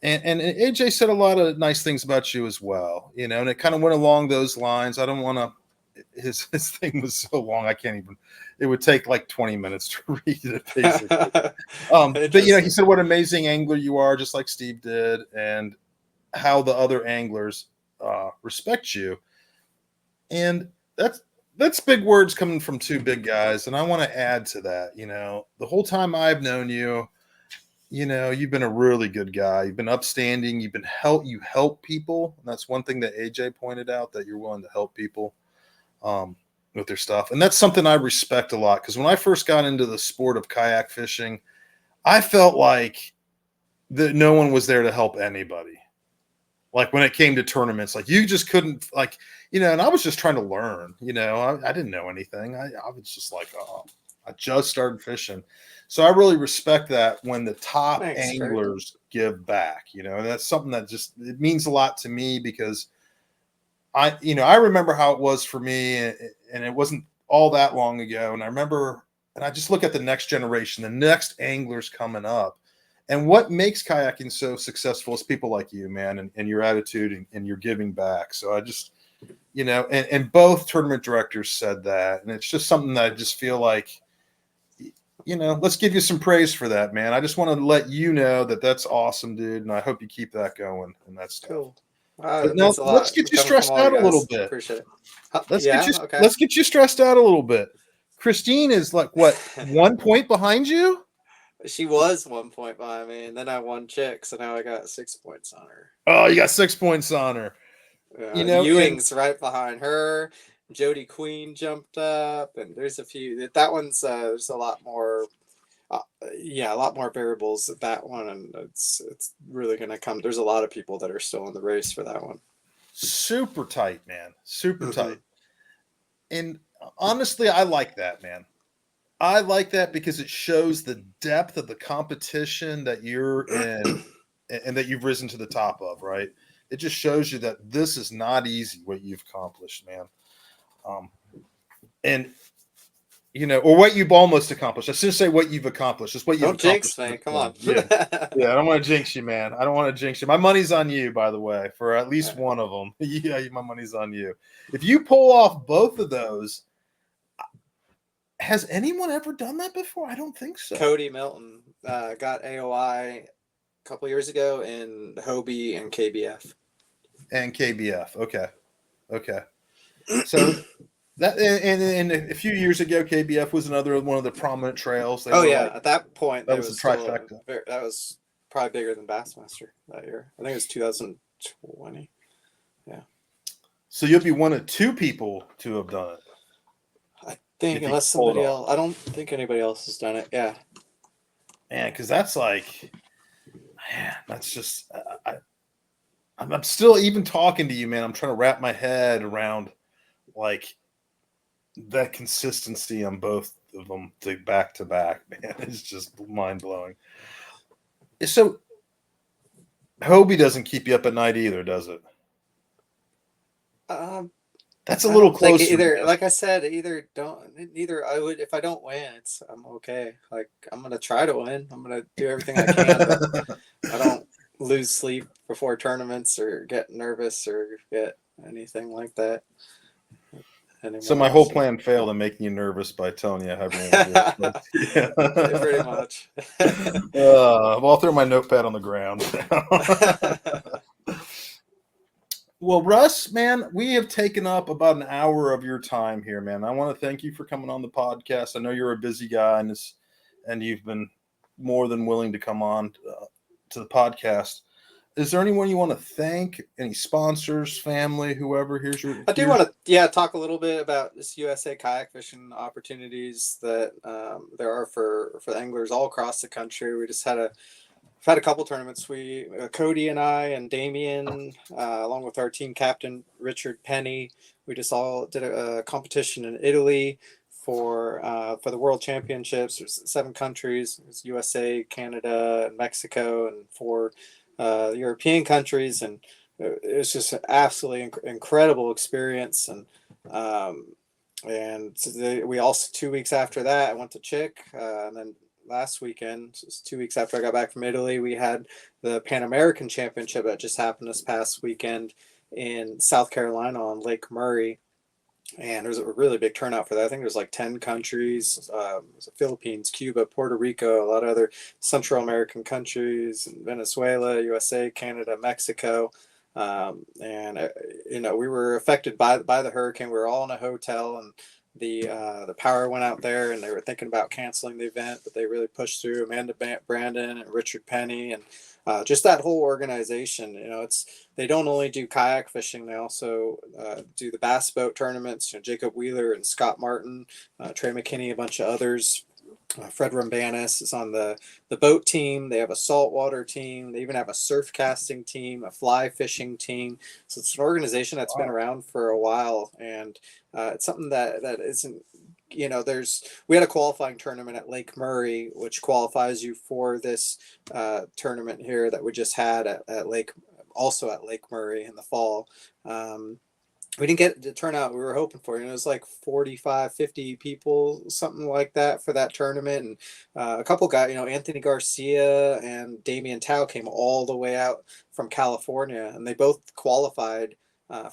And AJ said a lot of nice things about you as well, and it kind of went along those lines. I don't want to. His thing was so long, I can't even. It would take like 20 minutes to read it, basically. But he said what amazing angler you are, just like Steve did, and how the other anglers respect you. And that's big words coming from 2 big guys. And I want to add to that. The whole time I've known you, you've been a really good guy. You've been upstanding. You help people. And that's one thing that AJ pointed out, that you're willing to help people with their stuff. And that's something I respect a lot. Because when I first got into the sport of kayak fishing, I felt like that no one was there to help anybody. Like when it came to tournaments, like you just couldn't, like, and I was just trying to learn, I didn't know anything. I was just like, oh, I just started fishing. So I really respect that when the top anglers give back, and that's something that it means a lot to me, because I remember how it was for me, and it wasn't all that long ago. And I remember, and I just look at the next generation, the next anglers coming up. And what makes kayaking so successful is people like you, man, and your attitude and your giving back. So I just, and both tournament directors said that. And it's just something that I just feel like, let's give you some praise for that, man. I just want to let you know that that's awesome, dude. And I hope you keep that going. And that's cool. But now let's get you stressed out a little bit. Appreciate it. Let's get you stressed out a little bit. Christine is like, what, 1 point behind you? She was 1 point behind me, and then I won chick, so now I got 6 points on her. Oh, you got 6 points on her. Ewing's right behind her. Jody Queen jumped up, and there's a few. That one's there's a lot more. A lot more variables at that one, and it's really going to come. There's a lot of people that are still in the race for that one. Super tight, man. Super tight. And honestly, I like that, man. I like that because it shows the depth of the competition that you're in and that you've risen to the top of, right? It just shows you that this is not easy, what you've accomplished, man. And or what you've almost accomplished. I shouldn't say what you've accomplished. It's what you've accomplished. Don't jinx, man. Come on. Yeah. I don't want to jinx you, man. I don't want to jinx you. My money's on you, by the way, for at least one of them. Yeah, my money's on you. If you pull off both of those, has anyone ever done that before? I don't think so. Cody Milton got AOI a couple years ago in Hobie and KBF. And KBF. Okay. So that and a few years ago, KBF was another one of the prominent trails. At that point, that was a trifecta. That was probably bigger than Bassmaster that year. I think it was 2020. Yeah. So you'll be one of 2 people to have done it. I think, unless somebody else. I don't think anybody else has done it. Yeah. Man, because that's like, man, that's just. I'm still even talking to you, man. I'm trying to wrap my head around like that consistency on both of them back to back, man. It's just mind blowing. So Hobie doesn't keep you up at night either, does it? Um, That's a I little don't think closer. either. Like I said, either I would if I don't win, I'm okay. Like I'm gonna try to win. I'm gonna do everything I can, but I don't lose sleep before tournaments or get nervous or get anything like that So my anymore. whole So plan failed in making you nervous by telling you everyone was really close. Yeah. pretty much. Well, I'll throw my notepad on the ground. Well, Russ, man, we have taken up about an hour of your time here, man. I want to thank you for coming on the podcast. I know you're a busy guy, and you've been more than willing to come on to the podcast. Is there anyone you want to thank? Any sponsors, family, whoever? I do want to, talk a little bit about this USA kayak fishing opportunities that there are for anglers all across the country. We've had a couple tournaments. Cody and I and Damien, along with our team captain Richard Penny, we just all did a competition in Italy for the World Championships. There's 7 countries: there's USA, Canada, and Mexico, and 4 European countries, and it's just an absolutely incredible experience. And we also 2 weeks after that, I went to Chick, and then last weekend, so 2 weeks after I got back from Italy, we had the Pan American Championship that just happened this past weekend in South Carolina on Lake Murray. And there was a really big turnout for that. I think there's like 10 countries, the Philippines, Cuba, Puerto Rico, a lot of other Central American countries, Venezuela, USA, Canada, Mexico. We were affected by the hurricane. We were all in a hotel, and the power went out there, and they were thinking about canceling the event, but they really pushed through. Amanda Brandon and Richard Penny, and just that whole organization. They don't only do kayak fishing; they also do the bass boat tournaments. Jacob Wheeler and Scott Martin, Trey McKinney, a bunch of others. Fred Rambanis is on the boat team. They have a saltwater team. They even have a surf casting team, a fly fishing team. So it's an organization that's been around for a while, and it's something that isn't. We had a qualifying tournament at Lake Murray, which qualifies you for this tournament here that we just had at Lake, also at Lake Murray in the fall. We didn't get the turnout we were hoping for. It was like 45, 50 people, something like that for that tournament. And a couple guys, Anthony Garcia and Damian Tao came all the way out from California, and they both qualified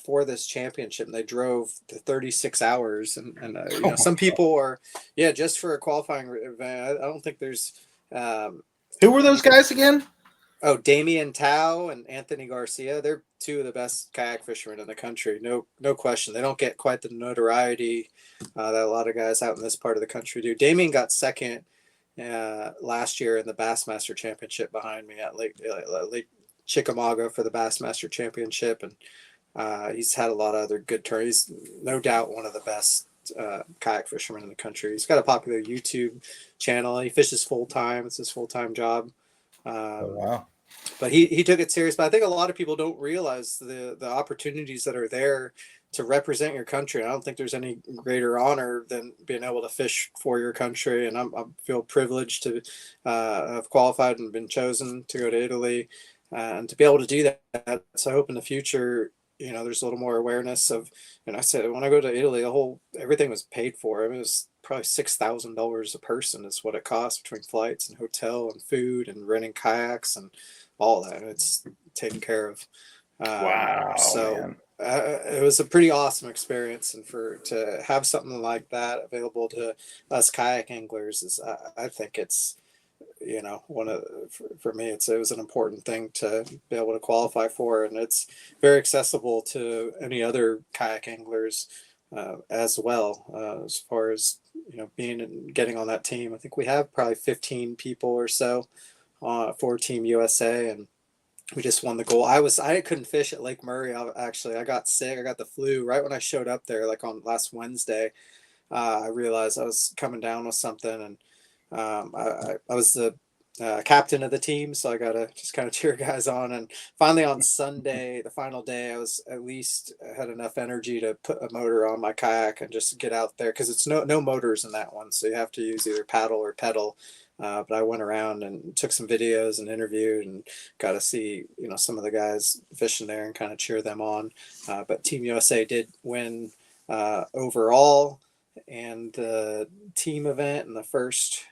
for this championship. And they drove the 36 hours. Some people are, just for a qualifying event. I don't think there's. Who were those guys again? Oh, Damian Tao and Anthony Garcia. They're 2 of the best kayak fishermen in the country. No question. They don't get quite the notoriety that a lot of guys out in this part of the country do. Damian got second last year in the Bassmaster Championship behind me at Lake Chickamauga for the Bassmaster Championship. And he's had a lot of other good turns. He's no doubt one of the best kayak fishermen in the country. He's got a popular YouTube channel. He fishes full time. It's his full-time job. Wow. But he took it serious. But I think a lot of people don't realize the opportunities that are there to represent your country. I don't think there's any greater honor than being able to fish for your country. And I feel privileged to have qualified and been chosen to go to Italy and to be able to do that. So I hope in the future, there's a little more awareness of. And I said when I go to Italy, everything was paid for. I mean, it was probably $6,000 a person is what it costs between flights and hotel and food and renting kayaks and all that. It's taken care of. Wow, man. It was a pretty awesome experience, and to have something like that available to us kayak anglers is, I think it's, one of for me, it was an important thing to be able to qualify for, and it's very accessible to any other kayak anglers as well. As far as getting on that team, I think we have probably 15 people or so for Team USA, and we just won the goal. I couldn't fish at Lake Murray. I got sick. I got the flu right when I showed up there, like on last Wednesday. I realized I was coming down with something, and I was the captain of the team, so I got to just kind of cheer guys on. And finally on Sunday, the final day, I was at least had enough energy to put a motor on my kayak and just get out there, because it's no motors in that one, so you have to use either paddle or pedal. But I went around and took some videos and interviewed and got to see, some of the guys fishing there and kind of cheer them on. But Team USA did win overall and the team event and the first,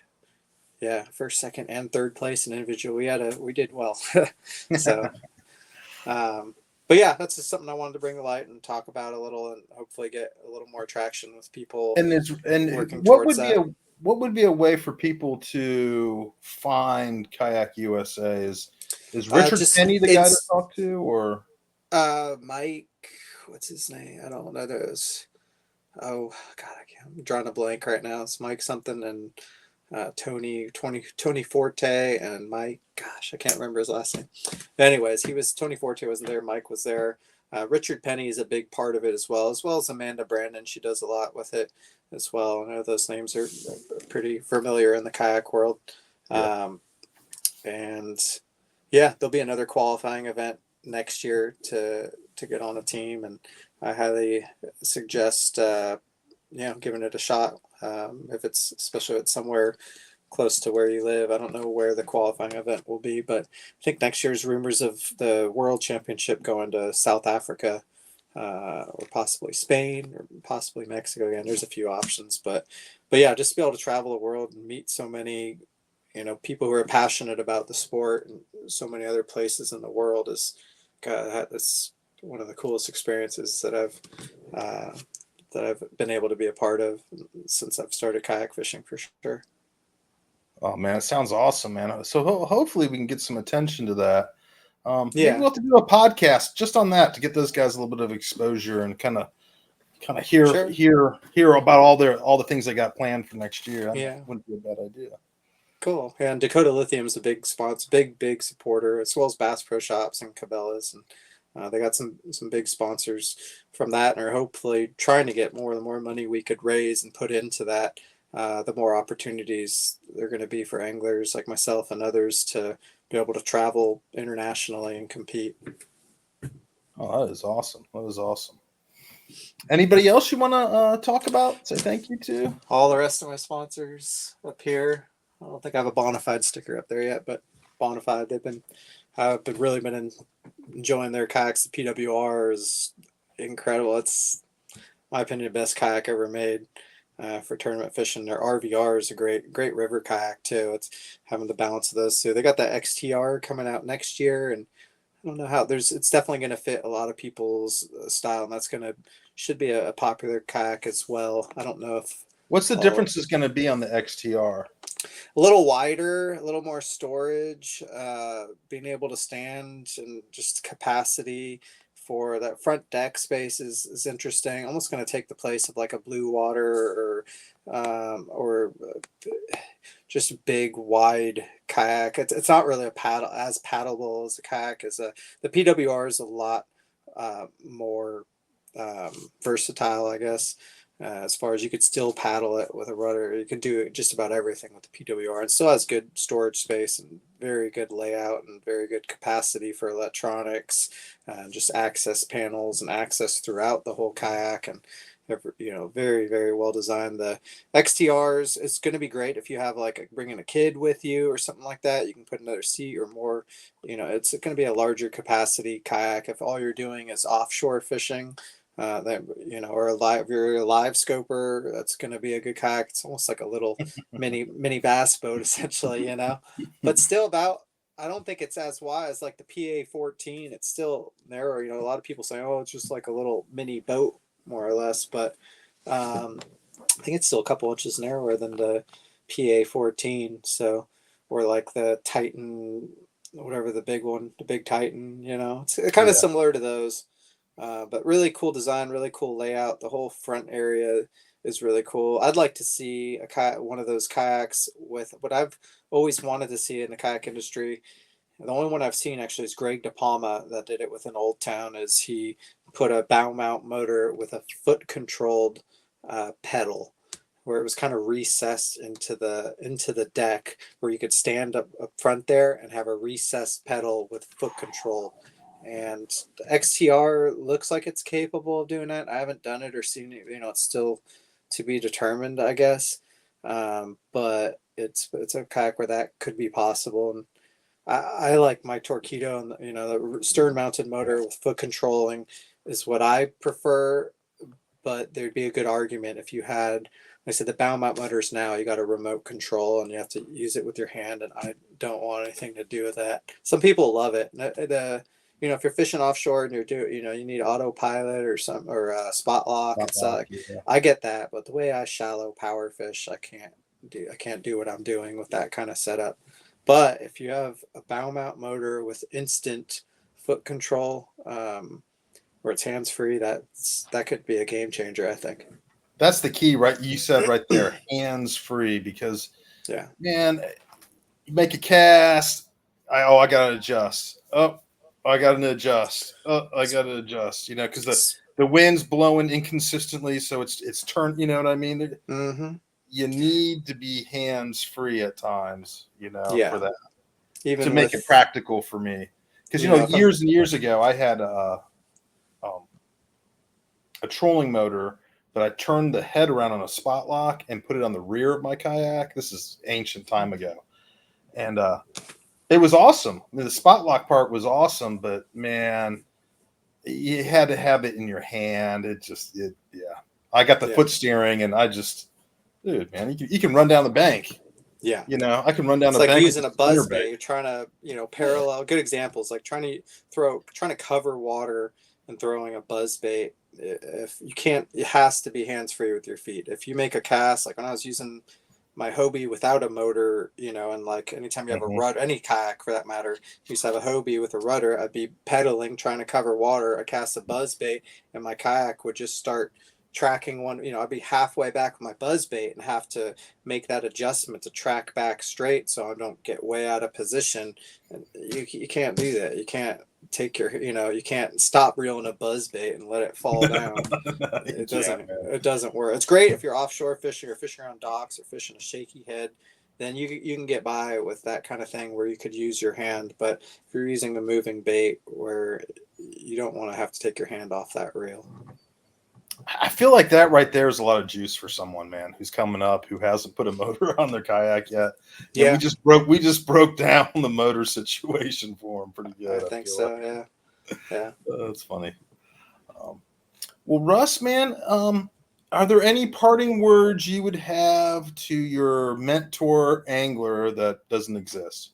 second, and third place in individual. We did well. So, but yeah, that's just something I wanted to bring to light and talk about a little, and hopefully get a little more traction with people working towards that. What would be a way for people to find Kayak USA? Is Richard Penny the guy to talk to, or Mike? What's his name? I don't know those. Oh God, I'm drawing a blank right now. It's Mike something and Tony Forte and Mike. Gosh, I can't remember his last name. Anyways, Tony Forte wasn't there. Mike was there. Richard Penny is a big part of it as well as Amanda Brandon. She does a lot with it as well. I know those names are pretty familiar in the kayak world. Yeah. And yeah, there'll be another qualifying event next year to get on a team, and I highly suggest giving it a shot. Especially if it's somewhere close to where you live. I don't know where the qualifying event will be, but I think next year's rumors of the World Championship going to South Africa, or possibly Spain, or possibly Mexico. Again, there's a few options, but yeah, just to be able to travel the world and meet so many, people who are passionate about the sport and so many other places in the world that's one of the coolest experiences that I've been able to be a part of since I've started kayak fishing, for sure. Oh man, it sounds awesome, man. So hopefully we can get some attention to that. Maybe we'll have to do a podcast just on that to get those guys a little bit of exposure and kind of hear about all the things they got planned for next year. That wouldn't be a bad idea. Cool. Yeah, and Dakota Lithium is a big sponsor, big supporter, as well as Bass Pro Shops and Cabela's, and they got some big sponsors from that, and are hopefully trying to get more and more money we could raise and put into that. The more opportunities there are going to be for anglers like myself and others to be able to travel internationally and compete. Oh, that is awesome. That is awesome. Anybody else you want to talk about? Say thank you to? All the rest of my sponsors up here. I don't think I have a Bonafide sticker up there yet, but Bonafide, I've really been enjoying their kayaks. The PWR is incredible. It's, my opinion, the best kayak ever made for tournament fishing. Their RVR is a great river kayak too. It's having the balance of those two. They got the XTR coming out next year, and I don't know how. It's definitely going to fit a lot of people's style, and that's should be a popular kayak as well. I don't know if. What's the difference is going to be on the XTR? A little wider, a little more storage, being able to stand, and just capacity for that front deck space is interesting. Almost going to take the place of like a Blue Water or just a big wide kayak. It's not really as paddleable as a kayak. The PWR is a lot more versatile, I guess. As far as you could still paddle it with a rudder, you can do just about everything with the PWR, and still has good storage space and very good layout and very good capacity for electronics, and just access panels and access throughout the whole kayak, and very, very well designed. The XTRs is going to be great if you have bringing a kid with you or something like that. You can put another seat or more. It's going to be a larger capacity kayak if all you're doing is offshore fishing. Or if you're a live scoper, that's going to be a good kayak. It's almost like a little mini bass boat, essentially, but still I don't think it's as wide as like the PA-14. It's still narrow. A lot of people say, oh, it's just like a little mini boat, more or less, but I think it's still a couple inches narrower than the PA-14. So, or like the Titan, whatever the big one, the big Titan, it's kind of similar to those. But really cool design, really cool layout. The whole front area is really cool. I'd like to see one of those kayaks with what I've always wanted to see in the kayak industry. The only one I've seen actually is Greg DePalma that did it with an Old Town. Is he put a bow mount motor with a foot controlled pedal, where it was kind of recessed into the deck, where you could stand up front there and have a recessed pedal with foot control. And the XTR looks like it's capable of doing that. I haven't done it or seen it. It's still to be determined, I guess. But it's a kayak where that could be possible. And I like my Torpedo, and the stern mounted motor with foot controlling is what I prefer. But there'd be a good argument if you had, like I said, the bow mount motors now, you got a remote control and you have to use it with your hand, and I don't want anything to do with that. Some people love it. If you're fishing offshore and you need autopilot or spot lock and stuff. Yeah. I get that, but the way I shallow power fish, I can't do what I'm doing with that kind of setup. But if you have a bow mount motor with instant foot control, where it's hands free, that could be a game changer, I think. That's the key, right? You said right there, hands free, because man, you make a cast. I gotta adjust. Oh, I gotta adjust. Oh, I gotta adjust. Because the wind's blowing inconsistently, so it's turned. You know what I mean? Mm-hmm. You need to be hands free at times. For that, even to make it practical for me. Because years and years ago, I had a trolling motor that I turned the head around on a spot lock and put it on the rear of my kayak. This is ancient time ago. And it was awesome. I mean, the spot lock part was awesome, but man, you had to have it in your hand. I got the foot steering, and dude, man, you can run down the bank. Yeah. I can run down the bank. It's like using a buzz bait. You're trying to, parallel. Good examples, like trying to cover water and throwing a buzz bait. If you can't, it has to be hands free with your feet. If you make a cast, like when I was using my Hobie without a motor, and like anytime you have a rudder, any kayak for that matter, you used to have a Hobie with a rudder, I'd be pedaling, trying to cover water. I cast a buzz bait, and my kayak would just start tracking one. I'd be halfway back with my buzz bait and have to make that adjustment to track back straight so I don't get way out of position. And you can't do that. You can't take you can't stop reeling a buzz bait and let it fall down. It doesn't work. It's great if you're offshore fishing or fishing around docks or fishing a shaky head, then you can get by with that kind of thing where you could use your hand. But if you're using a moving bait, where you don't want to have to take your hand off that reel. I feel like that right there is a lot of juice for someone, man, who's coming up, who hasn't put a motor on their kayak yet. Yeah, we just broke down the motor situation for them pretty good. I think so. Yeah. That's funny. Well, Russ, man, are there any parting words you would have to your mentor angler that doesn't exist?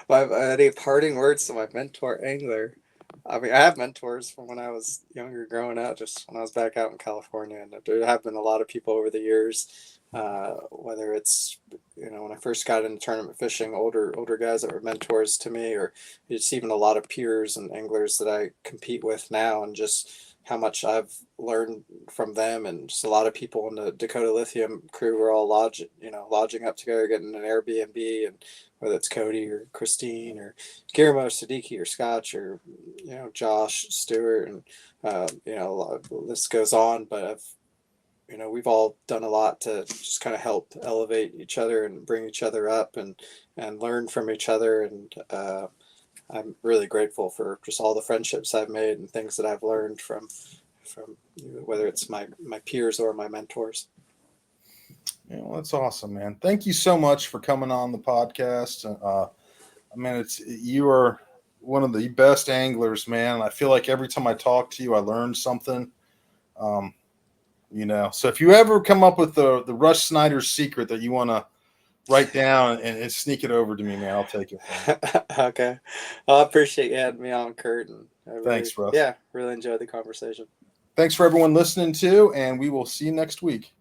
Any parting words to my mentor angler? I mean, I have mentors from when I was younger, growing up, just when I was back out in California. And there have been a lot of people over the years, whether it's, when I first got into tournament fishing, older guys that were mentors to me, or it's even a lot of peers and anglers that I compete with now, and just how much I've learned from them. And just a lot of people in the Dakota Lithium crew were all lodging up together, getting an Airbnb, and whether it's Cody or Christine or Guillermo, Siddiqui or Scotch or, Josh, Stewart, and, the list goes on. But we've all done a lot to just kind of help elevate each other and bring each other up and learn from each other. And I'm really grateful for just all the friendships I've made and things that I've learned from whether it's my peers or my mentors. Yeah, well, that's awesome, man. Thank you so much for coming on the podcast. You are one of the best anglers, man. I feel like every time I talk to you, I learn something. So if you ever come up with the Rus Snyder secret that you want to write down and sneak it over to me, man, I'll take it from you. Okay. Well, I appreciate you having me on, Kurt. And thanks, Russ. Yeah, really enjoyed the conversation. Thanks for everyone listening too, and we will see you next week.